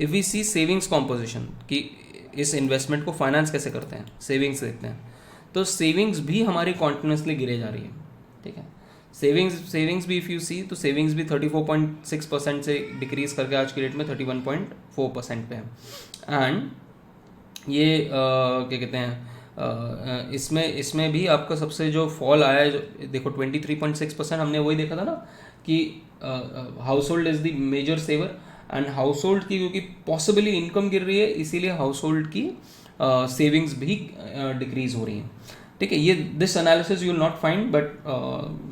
if we see savings composition कि इस इन्वेस्टमेंट को फाइनेंस कैसे करते हैं, सेविंग्स देखते हैं, तो सेविंग्स भी हमारी कॉन्टिन्यूसली गिरे जा रही है. ठीक है. सेविंग्स भी इफ़ यू सी, तो सेविंग्स भी 34.6% से डिक्रीज करके आज की डेट में 31.4% पे है. एंड ये क्या कहते हैं, इसमें भी आपका सबसे जो फॉल आया है, जो देखो 23.6%, हमने वही देखा था ना कि household is the major saver. And household की क्योंकि पॉसिबली इनकम गिर रही है, इसीलिए हाउस होल्ड की सेविंग्स भी डिक्रीज हो रही हैं. ठीक है. ये this analysis you will not find, but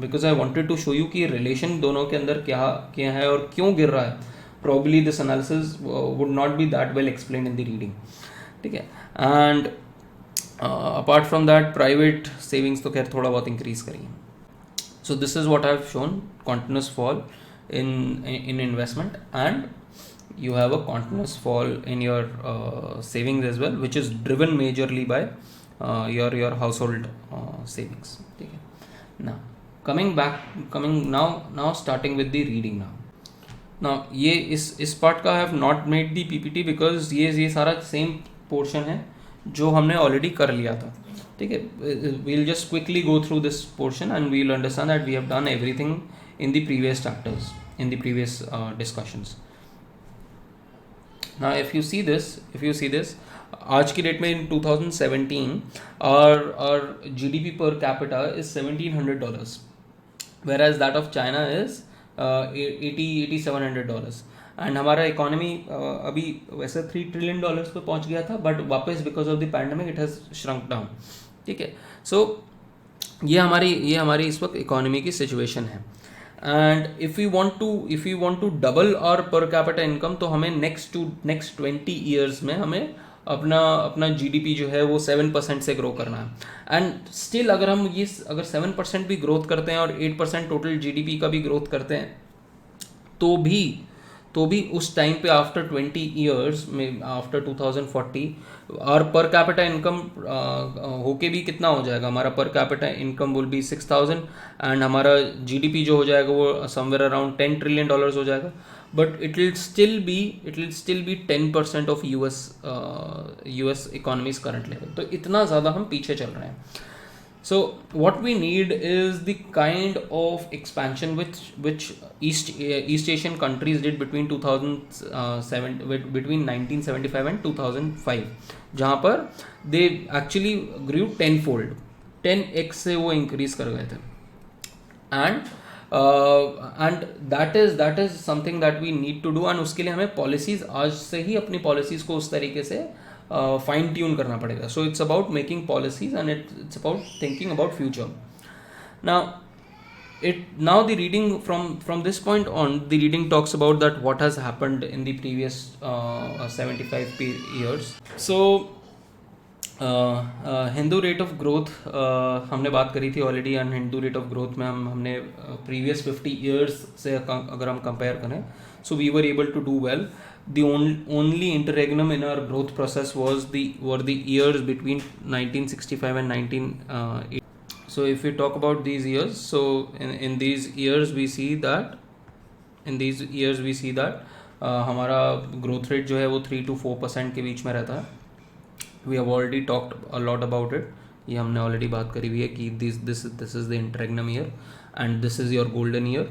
because I wanted to show you कि रिलेशन दोनों के अंदर क्या क्या है और क्यों गिर रहा है. Probably this analysis would not be that well explain in the reading. ठीक है. And apart from that private savings तो खैर थोड़ा बहुत इंक्रीज करी है. So this is what I have shown, continuous fall in investment, and you have a continuous fall in your savings as well, which is driven majorly by your household savings. ठीक है. Now coming now starting with the reading now ये इस part का I have not made the PPT because ये सारा same portion है जो हमने ऑलरेडी कर लिया था. ठीक है. we'll just quickly go through this portion and we'll understand that we have done everything in the previous chapters, in the previous discussions. Now if you see this आज की डेट में in 2017 our GDP per capita is $1,700, whereas that of China is $8,700. And हमारा economy अभी वैसे $3 trillion पे पहुंच गया था, बट वापस because of the pandemic it has shrunk down. ठीक है. सो ये हमारी इस वक्त इकोनॉमी की सिचुएशन है. And if you want to double और पर कैपिटा इनकम, तो हमें नेक्स्ट 20 ईयर्स में हमें अपना GDP जो है वो 7% से ग्रो करना है. एंड स्टिल अगर 7% भी ग्रोथ करते हैं और 8% टोटल GDP का भी ग्रोथ करते हैं, तो भी तो भी उस टाइम पे आफ्टर 20 ईयर्स में, आफ्टर 2040, और पर कैपिटा इनकम होके भी कितना हो जाएगा, हमारा per capita income will be 6000, and हमारा जीडीपी जो हो जाएगा वो समवेयर अराउंड $10 ट्रिलियन हो जाएगा. But it will still be 10% of US economies current level. तो इतना ज़्यादा हम पीछे चल रहे हैं. So what we need is the kind of expansion which East Asian countries did between 2007 between 1975 and 2005, जहाँ पर they actually grew tenfold, 10x से वो increase कर गए थे. And that is something that we need to do, and उसके लिए हमें policies आज से ही अपनी policies को उस तरीके से फाइन ट्यून करना पड़ेगा. So it's about making policies and it's about thinking about future. Now the reading from this point on, the reading talks about that what has happened in the previous 75 years. So Hindu rate of growth हमने बात करी थी already, and Hindu rate of growth में हमने previous 50 years से अगर हम compare करें, so we were able to do well. The only interregnum in our growth process were the years between 1965 and 1980. So if we talk about these years, so in these years we see that हमारा growth rate जो है वो 3 to 4% के बीच में रहता है. We have already talked a lot about it. ये हमने already बात करी हुई है कि this is the interregnum year, and this is your golden year.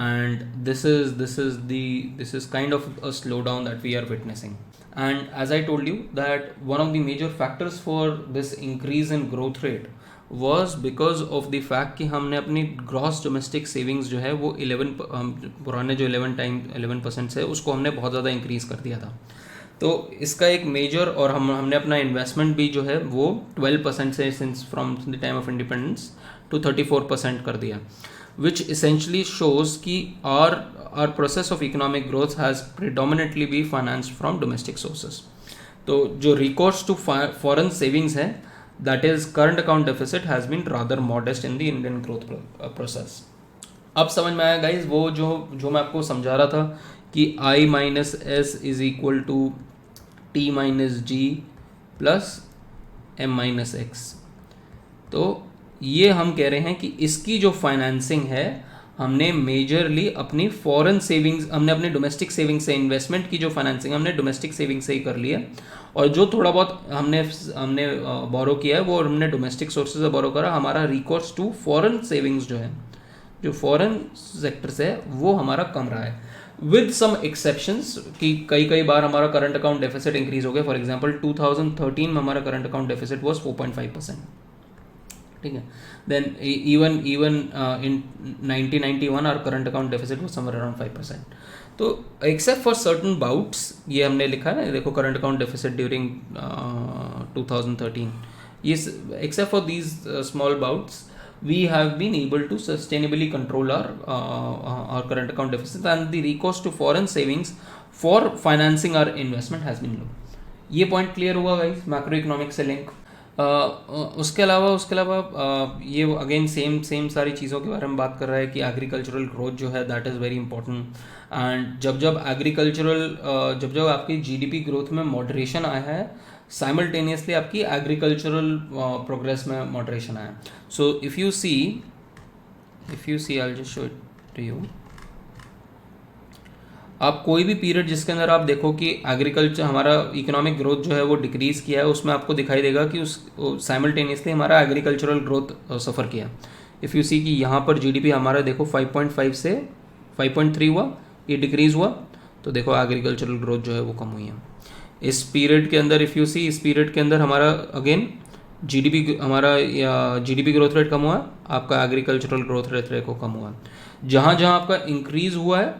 And this is kind of a slowdown that we are witnessing. And as I told you that one of the major factors for this increase in growth rate was because of the fact कि हमने अपनी gross domestic savings जो है वो 11 जो 11% से उसको हमने बहुत ज़्यादा increase कर दिया था. तो इसका एक मेजर, और हमने अपना इन्वेस्टमेंट भी जो है वो 12% से since from the time of independence to 34% कर दिया, which essentially shows कि our process of economic growth has predominantly be financed from domestic sources. तो जो recourse to foreign savings है, that is current account deficit, has been rather modest in the Indian growth process. अब समझ में आया guys वो जो मैं आपको समझा रहा था कि I minus S is equal to T minus G plus M minus X. तो ये हम कह रहे हैं कि इसकी जो फाइनेंसिंग है हमने मेजरली अपनी फॉरेन सेविंग्स, हमने अपने डोमेस्टिक सेविंग्स से, इन्वेस्टमेंट की जो फाइनेंसिंग हमने डोमेस्टिक सेविंग्स से ही कर लिया, और जो थोड़ा बहुत हमने बोरो किया है वो हमने डोमेस्टिक सोर्सेज से बोरो करा. हमारा रिकोर्स टू फॉरेन सेविंग्स जो है, जो फॉरेन सेक्टर से है, वो हमारा कम रहा है, विद सम एक्सेप्शंस कि कई बार हमारा करंट अकाउंट डेफिसिट इंक्रीज हो गया. फॉर एग्जांपल 2013 में हमारा करंट अकाउंट डेफिसिट वाज 4.5%. ठीक है. Then even in 1991 our current account deficit was somewhere around 5%. तो एक्सेप्ट फॉर सर्टन बाउट्स, ये हमने लिखा है, देखो करंट अकाउंट डेफिसिट ड्यूरिंग 2013, ये except for these small bouts we have been able to sustainably control our current account deficit, and the recourse to foreign savings for financing our investment has been low. ये point clear हुआ guys macro economic से link. उसके अलावा ये again same सारी चीज़ों के बारे में बात कर रहा है कि एग्रीकल्चरल ग्रोथ जो है that is very important. And जब आपकी जीडीपी ग्रोथ में मॉडरेशन आया है, साइमल्टेनियसली आपकी एग्रीकल्चरल प्रोग्रेस में मॉडरेशन आया. So if you see I will just show it to you. आप कोई भी पीरियड जिसके अंदर आप देखो कि एग्रीकल्चर हमारा इकोनॉमिक ग्रोथ जो है वो डिक्रीज़ किया है, उसमें आपको दिखाई देगा कि उस साइमल्टेनियसली हमारा एग्रीकल्चरल ग्रोथ सफ़र किया. इफ़ यू सी कि यहाँ पर जीडीपी हमारा देखो 5.5 से 5.3 हुआ, ये डिक्रीज़ हुआ, तो देखो एग्रीकल्चरल ग्रोथ जो है वो कम हुई है इस पीरियड के अंदर. इफ़ यू सी इस पीरियड के अंदर हमारा अगेन जीडीपी ग्रोथ रेट कम हुआ, आपका एग्रीकल्चरल ग्रोथ रेट को कम हुआ. जहाँ आपका इंक्रीज़ हुआ है,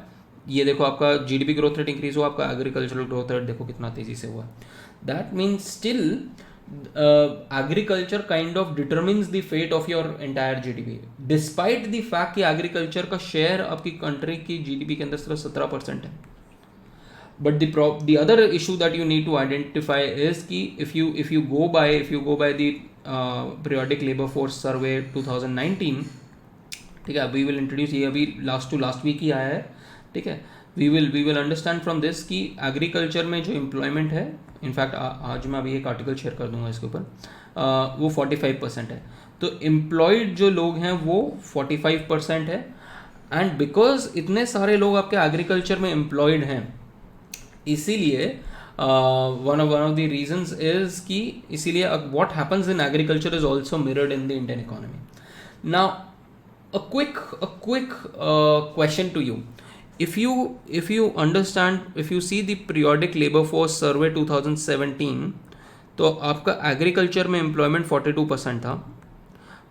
ये देखो आपका जीडीपी ग्रोथ रेट इंक्रीज हुआ, आपका एग्रीकल्चरल ग्रोथ रेट देखो कितना तेजी से हुआ. That means still agriculture kind of determines the fate of your entire GDP, despite the fact कि एग्रीकल्चर का शेयर आपकी कंट्री की जीडीपी के अंदर सिर्फ 17% है. But the other issue that you need to identify is कि if you go by the periodic labor force survey 2019, ठीक है, we will introduce, ये अभी लास्ट वीक ही आया है, ठीक है, we will understand from this कि एग्रीकल्चर में जो एम्प्लॉयमेंट है, इनफैक्ट आज मैं अभी एक आर्टिकल शेयर कर दूंगा इसके ऊपर, वो 45% है। तो एम्प्लॉयड जो लोग हैं वो 45% है, एंड बिकॉज इतने सारे लोग आपके एग्रीकल्चर में एम्प्लॉयड हैं, इसीलिए one of the reasons is कि इसीलिए what happens in agriculture is also mirrored in the Indian economy. Now a quick question to you. If you understand, if you see the periodic labor force survey 2017, तो आपका agriculture में employment 42% था,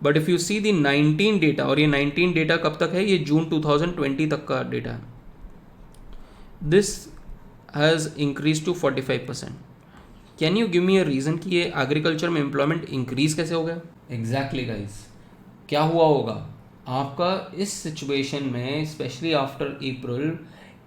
but if you see the 19 data, और ये 19 data कब तक है, ये जून 2020 तक का डेटा है, this has increase to 45%. Can you give me a reason कि ये एग्रीकल्चर में एम्प्लॉयमेंट इंक्रीज कैसे हो गया? एग्जैक्टली गाइज, क्या हुआ होगा आपका इस सिचुएशन में, specially after April,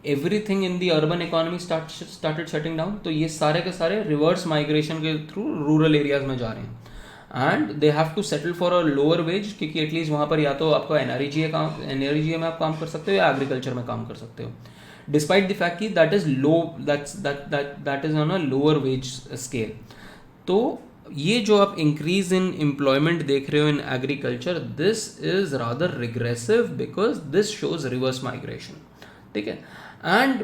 everything in the urban economy started shutting down. तो ये सारे के सारे रिवर्स माइग्रेशन के थ्रू रूरल एरियाज में जा रहे हैं, and they have to settle for a lower wage, क्योंकि एटलीस्ट वहाँ पर या तो आपका एनआरईजीए में आप काम कर सकते हो या एग्रीकल्चर में काम कर सकते हो, डिस्पाइट द फैक्ट कि that is low, that is on a lower wage scale. तो ये जो आप इंक्रीज इन एम्प्लॉयमेंट देख रहे हो in agriculture, this is rather regressive because this shows reverse migration. ठीक है, and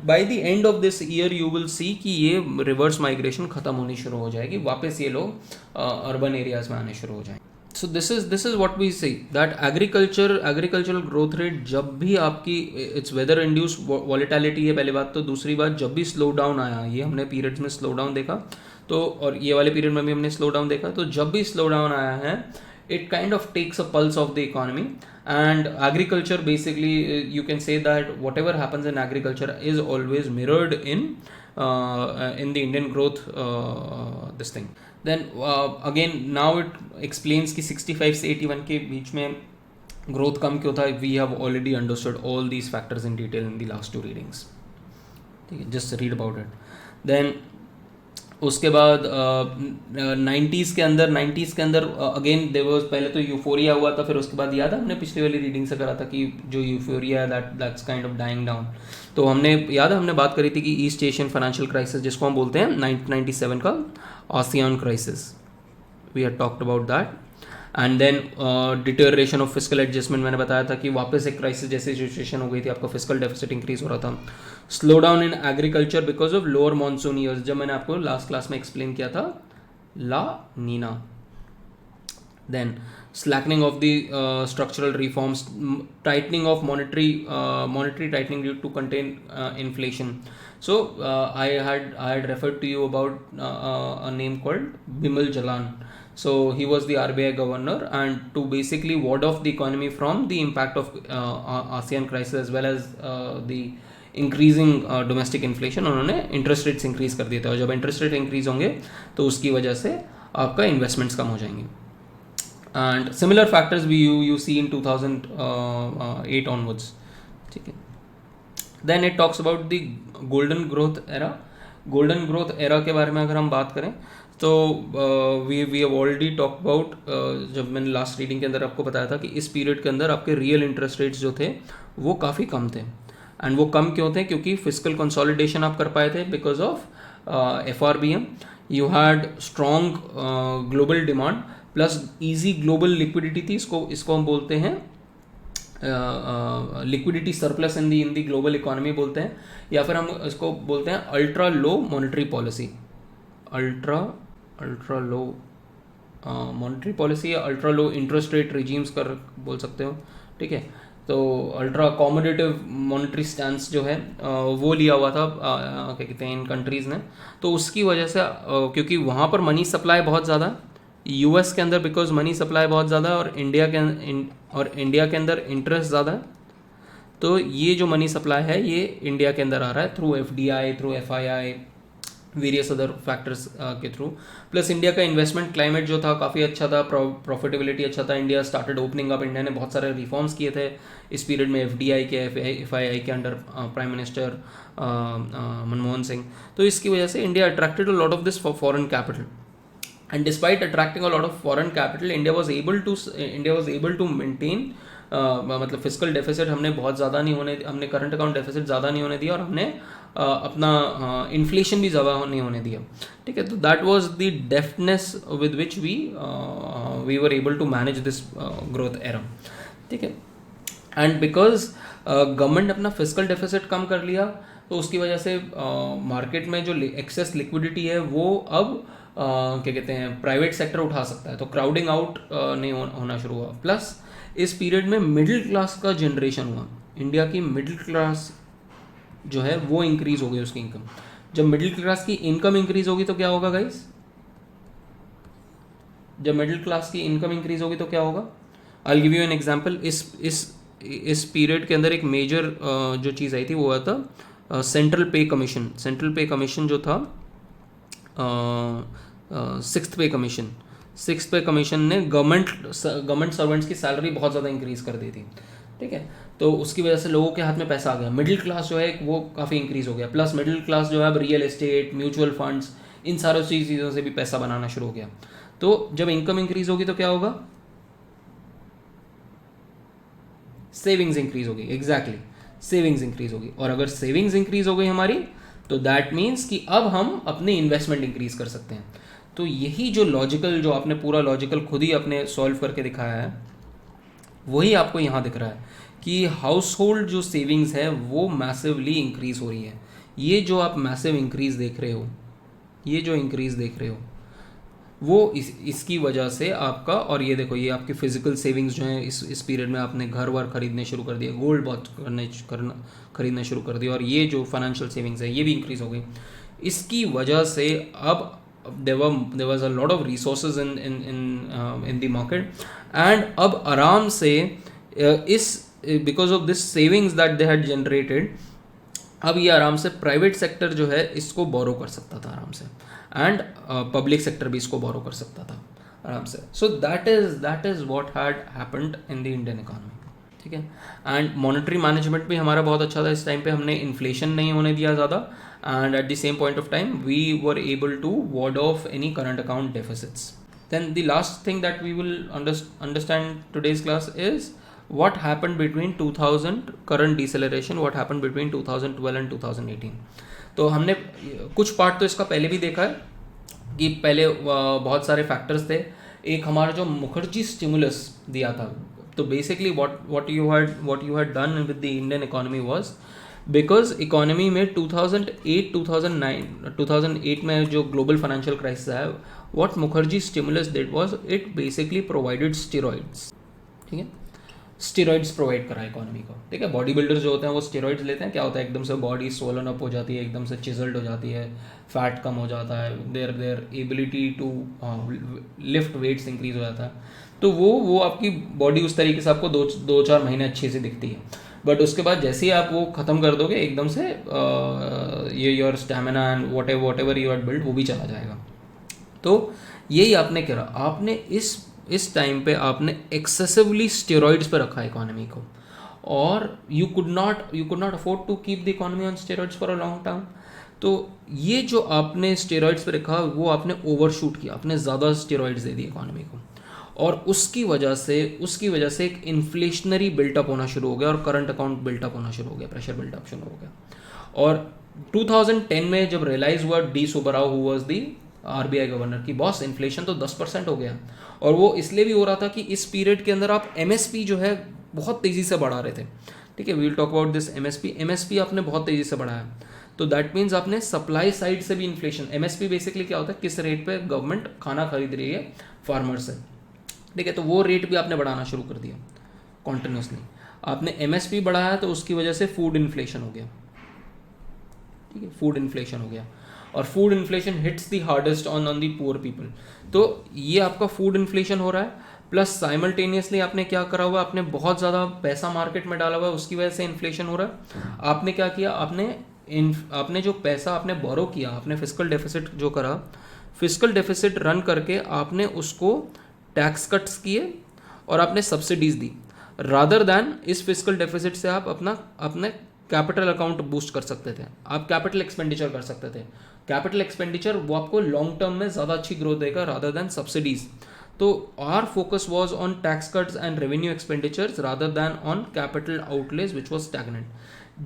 by the end of this year you will see कि ये रिवर्स माइग्रेशन खत्म होनी शुरू हो जाएगी, वापस ये लोग अर्बन एरियाज में आने शुरू हो जाएंगे. So this is what we see, that agricultural growth rate जब भी आपकी, इट्स वेदर इंड्यूस वॉलेटिलिटी है पहली बात, तो दूसरी बात जब भी स्लो डाउन आया, ये हमने पीरियड्स में स्लो डाउन देखा, तो और ये वाले पीरियड में भी हमने स्लो डाउन देखा, तो जब भी स्लो डाउन आया है, it kind of takes a pulse of the economy, and agriculture basically you can say that whatever happens in agriculture is always mirrored in the Indian growth this thing. Then again now it explains कि 65 से 81 के बीच में growth कम क्यों था. We have already understood all these factors in detail in the last 2 readings. ठीक है, just read about it. देन उसके बाद 90s के अंदर अगेन देयर वाज, पहले तो यूफोरिया हुआ था, फिर उसके बाद याद है हमने पिछली वाली रीडिंग से करा था कि जो यूफोरिया है that's kind of dying down. तो हमने याद है हमने बात करी थी कि ईस्ट एशियन फाइनेंशियल क्राइसिस, जिसको हम बोलते हैं 1997 का ASEAN crisis, we had talked about that. And then deterioration of fiscal adjustment, मैंने बताया था कि वापस एक क्राइसिस जैसी सिचुएशन हो गई थी, आपका फिस्कल डेफिसिट इंक्रीज हो रहा था. Slow down in agriculture because of lower monsoon years, जब मैंने आपको लास्ट क्लास में एक्सप्लेन किया था, La Nina. Then slackening of the structural reforms, tightening of monetary tightening due to contain inflation. So I had referred to you about a name called Bimal Jalan. So he was the RBI governor, and to basically ward off the economy from the impact of ASEAN crisis as well as the increasing domestic inflation, उन्होंने interest rates increase कर दिए थे, और जब interest rate increase होंगे तो उसकी वजह से आपका investments कम हो जाएंगे. And similar factors you see in 2008 onwards. ठीक है. Then it talks about the golden growth era. golden growth era के बारे में अगर हम बात करें तो we have already talk about, जब मैंने लास्ट रीडिंग के अंदर आपको बताया था कि इस पीरियड के अंदर आपके रियल इंटरेस्ट रेट्स जो थे वो काफ़ी कम थे. एंड वो कम क्यों थे? क्योंकि फिजिकल कंसोलिडेशन आप कर पाए थे because of FRBM. You had strong global demand plus easy global liquidity थी. इसको हम बोलते हैं liquidity surplus in the global economy बोलते हैं, या फिर हम इसको बोलते हैं ultra low monetary policy. Ultra low monetary policy या ultra low interest rate regimes कर बोल सकते हो. ठीक है, तो अल्ट्रा कॉमोडेटिव मॉनेटरी स्टैंस जो है वो लिया हुआ था क्या कहते हैं इन कंट्रीज़ ने. तो उसकी वजह से क्योंकि वहाँ पर मनी सप्लाई बहुत ज़्यादा, US के अंदर बिकॉज मनी सप्लाई बहुत ज़्यादा है, और इंडिया के अंदर इंटरेस्ट ज़्यादा है, तो ये जो मनी सप्लाई है ये इंडिया के अंदर आ रहा है through FDI, through FII, various other factors के थ्रू. प्लस इंडिया का इन्वेस्टमेंट क्लाइमेट जो था काफ़ी अच्छा था, प्रॉफिटेबिलिटी अच्छा था. India started opening up, India ने बहुत सारे रिफॉर्म्स किए थे इस पीरियड में, FDI के FII के under prime minister Manmohan Singh. तो इसकी वजह से India attracted a lot of this foreign capital. And despite attracting a lot of foreign capital, India was able to maintain मतलब फिजिकल डेफिसिट हमने बहुत ज़्यादा नहीं होने, हमने करंट अकाउंट डेफिसिट ज़्यादा नहीं होने दिया और हमने अपना इन्फ्लेशन भी ज़्यादा नहीं होने दिया, ठीक है. तो that was the deftness with which we were able to manage this growth era, ठीक है. एंड बिकॉज गवर्नमेंट अपना फिजिकल डेफिसिट कम कर लिया, तो उसकी वजह से मार्केट में जो एक्सेस लिक्विडिटी है वो अब क्या कहते हैं प्राइवेट सेक्टर उठा सकता है, तो क्राउडिंग आउट नहीं होना शुरू हुआ. प्लस इस पीरियड में मिडिल क्लास का जनरेशन हुआ. इंडिया की मिडिल क्लास जो है वो इंक्रीज हो गई उसकी इनकम. जब मिडिल क्लास की इनकम इंक्रीज होगी तो क्या होगा गाइस? जब मिडिल क्लास की इनकम इंक्रीज होगी तो क्या होगा? I will give you an example. इस पीरियड के अंदर एक मेजर जो चीज़ आई थी वो हुआ था सेंट्रल पे कमीशन. सेंट्रल पे कमीशन जो था सिक्स्थ पे कमीशन ने गवर्नमेंट सर्वेंट्स की सैलरी बहुत ज़्यादा इंक्रीज़ कर दी थी, ठीक है. तो उसकी वजह से लोगों के हाथ में पैसा आ गया. मिडिल क्लास जो है वो काफ़ी इंक्रीज़ हो गया. प्लस मिडिल क्लास जो है अब रियल एस्टेट, म्यूचुअल फंड्स, इन सारी चीज़ों से भी पैसा बनाना शुरू हो गया. तो जब इनकम इंक्रीज होगी तो क्या होगा? सेविंग्स इंक्रीज होगी. एग्जैक्टली, सेविंग्स इंक्रीज होगी. और अगर सेविंग्स इंक्रीज हो गई हमारी तो दैट मीन्स कि अब हम अपनी इन्वेस्टमेंट इंक्रीज कर सकते हैं. तो यही जो लॉजिकल, जो आपने पूरा लॉजिकल खुद ही अपने सॉल्व करके दिखाया है, वही आपको यहाँ दिख रहा है कि हाउस होल्ड जो सेविंग्स है वो मैसिवली इंक्रीज हो रही है. ये जो आप मैसिव इंक्रीज देख रहे हो, ये जो इंक्रीज देख रहे हो वो इसकी वजह से आपका, और ये देखो ये आपकी फिजिकल सेविंग्स जो हैं इस पीरियड में आपने घर वर खरीदने शुरू कर दिए, गोल्ड बहुत खरीदना शुरू कर दिया, और ये जो फाइनेंशियल सेविंग्स है ये भी इंक्रीज हो गई. इसकी वजह से अब there was a lot of resources in the market, and अब आराम से because of this savings that they had generated, अब ये आराम से प्राइवेट सेक्टर जो है इसको बोरो कर सकता था आराम से, एंड पब्लिक सेक्टर भी इसको बोरो कर सकता था आराम से. So that is what had happened in the Indian economy, ठीक है. एंड मॉनेटरी मैनेजमेंट भी हमारा बहुत अच्छा था. इस टाइम पे हमने इन्फ्लेशन नहीं होने दिया ज़्यादा, and at the same point of time we were able to ward off any current account deficits. Then the last thing that we will understand today's class is what happened between 2000 current deceleration, what happened between 2012 and 2018. तो हमने कुछ part तो इसका पहले भी देखा है कि पहले बहुत सारे फैक्टर्स थे. एक हमारा जो मुखर्जी स्टिमुलस दिया था, तो basically what you had done with the Indian economy was, because economy में 2008 में जो ग्लोबल फाइनेंशियल क्राइसिस है, what Mukherjee stimulus did was it basically provided steroids, ठीक है. स्टेरॉइड्स प्रोवाइड करा इकोनॉमी को, ठीक है. बॉडी बिल्डर्स जो होते हैं वो स्टेरॉइड्स लेते हैं, क्या होता है एकदम से बॉडी सोलन अप हो जाती है, एकदम से चिजल्ड हो जाती है, फैट कम हो जाता है, their ability to lift weights increase हो जाता है. तो वो आपकी बॉडी उस तरीके से आपको 2-4 महीने अच्छे से दिखती है. बट उसके बाद जैसे ही आप वो ख़त्म कर दोगे एकदम से ये your stamina and what ever you had build वो भी चला जाएगा. तो यही आपने करा, आपने इस टाइम पे आपने एक्सेसिवली स्टेरॉइड्स पे रखा इकोनॉमी को, और you could not afford to keep the economy on steroids for a long term. तो ये जो आपने स्टेरॉइड्स पे रखा वो आपने ओवरशूट किया, आपने ज़्यादा स्टेरॉइड्स दे दिए इकोनॉमी को, और उसकी वजह से एक इन्फ्लेशनरी बिल्टअप होना शुरू हो गया और करंट अकाउंट बिल्टअप होना शुरू हो गया, प्रेशर बिल्टअप शुरू हो गया. और 2010 में जब रियलाइज हुआ D Subbarao who was the RBI governor की, बॉस इन्फ्लेशन तो 10% हो गया. और वो इसलिए भी हो रहा था कि इस पीरियड के अंदर आप एमएसपी जो है बहुत तेज़ी से बढ़ा रहे थे, ठीक है. We will talk about this MSP आपने बहुत तेज़ी से बढ़ाया. तो दैट मीन्स आपने सप्लाई साइड से भी इन्फ्लेशन, एमएसपी बेसिकली क्या होता है, किस रेट पे गवर्नमेंट खाना खरीद रही है फार्मर से, ठीक है. तो वो रेट भी आपने बढ़ाना शुरू कर दिया कॉन्टिन्यूसली. आपने एमएसपी बढ़ाया तो उसकी वजह से फूड इन्फ्लेशन हो गया, ठीक है. फूड इन्फ्लेशन हो गया, और food inflation hits the hardest on the poor people. तो ये आपका फूड इन्फ्लेशन हो रहा है, प्लस साइमल्टेनियसली आपने क्या करा हुआ है, आपने बहुत ज़्यादा पैसा मार्केट में डाला हुआ है, उसकी वजह से इन्फ्लेशन हो रहा है. आपने क्या किया, आपने जो पैसा आपने बोरो किया, आपने फिजिकल डेफिसिट जो करा, फिजिकल डेफिसिट रन करके आपने उसको टैक्स कट्स किए और आपने सब्सिडीज दी, रादर दैन इस फिजिकल डेफिसिट से आप अपने कैपिटल अकाउंट बूस्ट कर सकते थे, आप कैपिटल एक्सपेंडिचर कर सकते थे. कैपिटल एक्सपेंडिचर वो आपको लॉन्ग टर्म में ज़्यादा अच्छी ग्रोथ देगा रादर देन सब्सिडीज़. तो our focus was on tax cuts and revenue expenditures rather than on capital outlays which was stagnant,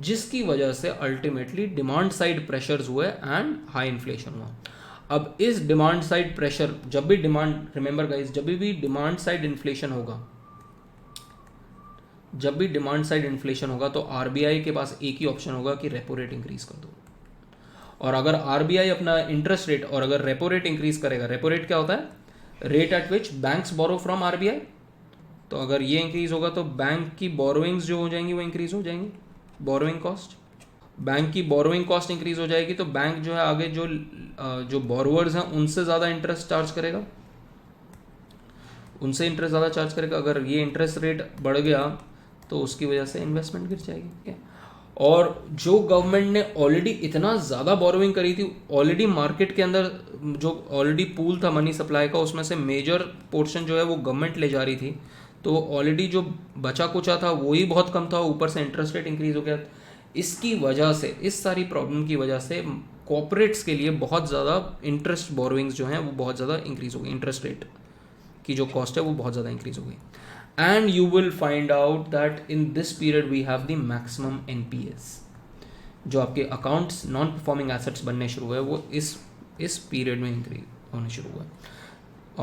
जिसकी वजह से अल्टीमेटली डिमांड साइड प्रेशर्स हुए एंड हाई इन्फ्लेशन हुआ. अब इस डिमांड साइड प्रेशर, जब भी डिमांड, रिमेंबर गाइस, जब भी डिमांड साइड इन्फ्लेशन होगा, जब भी डिमांड साइड इन्फ्लेशन होगा तो आरबीआई के पास एक ही ऑप्शन होगा कि रेपो रेट इंक्रीज कर दो. और अगर आरबीआई अपना इंटरेस्ट रेट और अगर रेपो रेट इंक्रीज करेगा, रेपो रेट क्या होता है, rate at which banks borrow from RBI, तो अगर ये इंक्रीज होगा तो बैंक की बोरोइंग्स जो हो जाएंगी वो इंक्रीज हो जाएंगी, बोरोइंग कॉस्ट, बैंक की बोरोइंग कॉस्ट इंक्रीज हो जाएगी, तो बैंक जो है आगे जो बोरोवर्स हैं उनसे ज़्यादा इंटरेस्ट चार्ज करेगा, उनसे इंटरेस्ट ज़्यादा चार्ज करेगा. अगर ये इंटरेस्ट रेट बढ़ गया तो उसकी वजह से इन्वेस्टमेंट गिर जाएगी. क्या, और जो गवर्नमेंट ने ऑलरेडी इतना ज़्यादा बोरोइंग करी थी, ऑलरेडी मार्केट के अंदर जो ऑलरेडी पूल था मनी सप्लाई का, उसमें से मेजर पोर्शन जो है वो गवर्नमेंट ले जा रही थी, तो ऑलरेडी जो बचा कुचा था वो ही बहुत कम था, ऊपर से इंटरेस्ट रेट इंक्रीज हो गया. इसकी वजह से, इस सारी प्रॉब्लम की वजह से कॉर्पोरेट्स के लिए बहुत ज़्यादा इंटरेस्ट बोरोइंग्स जो हैं वो बहुत ज़्यादा इंक्रीज हो गई, इंटरेस्ट रेट की जो कॉस्ट है वो बहुत ज़्यादा इंक्रीज हो गई. And you will find out that in this period we have the maximum NPAs. जो आपके अकाउंट्स नॉन परफॉर्मिंग एसेट्स बनने शुरू हुए वो इस पीरियड में इंक्रीज होने शुरू हुआ.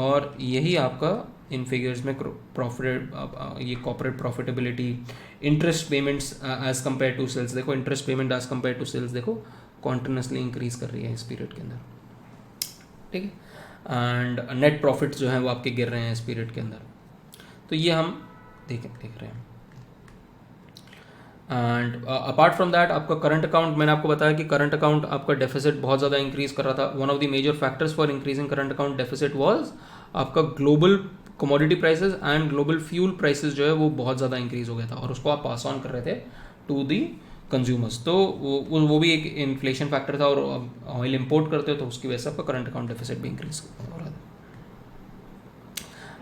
और यही आपका इन फिगर्स में प्रॉफिट, ये corporate profitability, interest payments as compare to sales, देखो interest payment as compare to sales देखो कॉन्टिन्यूसली इंक्रीज कर रही है इस पीरियड के अंदर. ठीक है. एंड नेट प्रॉफिट्स जो हैं वो आपके गिर रहे हैं इस पीरियड के अंदर. तो ये हम देख रहे हैं. एंड अपार्ट फ्रॉम दैट आपका करंट अकाउंट, मैंने आपको बताया कि करंट अकाउंट आपका डेफिसिट बहुत ज़्यादा इंक्रीज कर रहा था. One of the major factors for increasing current account deficit was आपका global commodity prices and global fuel prices जो है वो बहुत ज़्यादा इंक्रीज हो गया था, और उसको आप पास ऑन कर रहे थे टू दी कंज्यूमर्स. तो वो भी एक इन्फ्लेशन फैक्टर था, और ऑयल इंपोर्ट करते हो तो उसकी वजह से आपका करंट अकाउंट डेफिसिट भी इंक्रीज हो रहा था.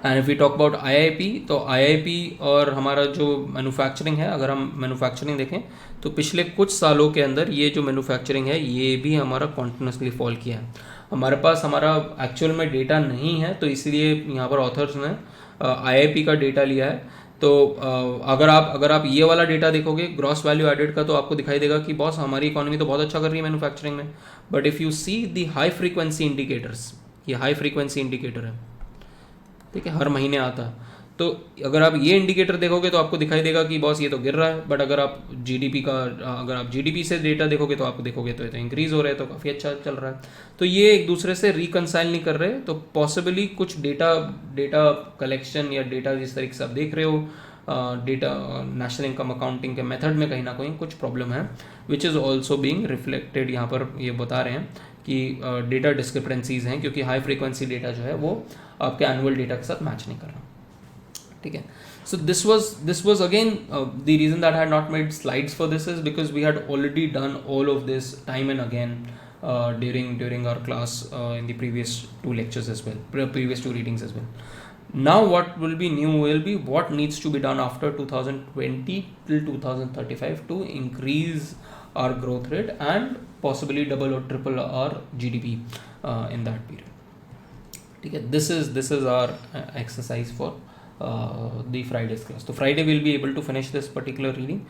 And if we talk about IIP, तो आईआईपी और हमारा जो मैन्युफैक्चरिंग है, अगर हम मैन्युफैक्चरिंग देखें तो पिछले कुछ सालों के अंदर ये जो मैन्युफैक्चरिंग है ये भी हमारा कॉन्टिन्यूसली फॉल किया है. हमारे पास हमारा एक्चुअल में डेटा नहीं है, तो इसलिए यहाँ पर ऑथर्स ने आईआईपी का डेटा लिया है. तो अगर आप ये वाला डेटा देखोगे ग्रॉस वैल्यू एडेड का, तो आपको दिखाई देगा कि बॉस हमारी इकोनॉमी तो बहुत अच्छा कर रही है मैन्युफैक्चरिंग में. But if you see the high frequency indicators, ये हाई फ्रीक्वेंसी इंडिकेटर है, ठीक है, हर महीने आता है. तो अगर आप ये इंडिकेटर देखोगे तो आपको दिखाई देगा कि बॉस ये तो गिर रहा है. बट अगर आप जीडीपी से डेटा देखोगे तो आपको देखोगे तो ये तो इंक्रीज हो रहा है, तो काफ़ी अच्छा चल रहा है. तो ये एक दूसरे से रिकनसाइल नहीं कर रहे. तो पॉसिबली कुछ डेटा कलेक्शन या डेटा जिस तरीके से आप देख रहे हो, डेटा नेशनल इनकम अकाउंटिंग के मेथड में कहीं ना कहीं कुछ प्रॉब्लम है, which is also being reflected. यहाँ पर ये बता रहे हैं कि डेटा डिस्क्रिपेंसीज हैं, क्योंकि हाई फ्रीक्वेंसी डेटा जो है वो आपके एनुअल डेटा के साथ मैच नहीं कर रहा. ठीक है. So this was again the reason that I had not made slides for this is because we had already done all of this time and again during our class in the previous two lectures as well, previous two readings as well. Now what will be new will be what needs to be done after 2020 till 2035 to increase our growth rate and possibly double or triple our GDP in that period. Okay, this is our exercise for the Friday's class. So Friday we'll be able to finish this particular reading.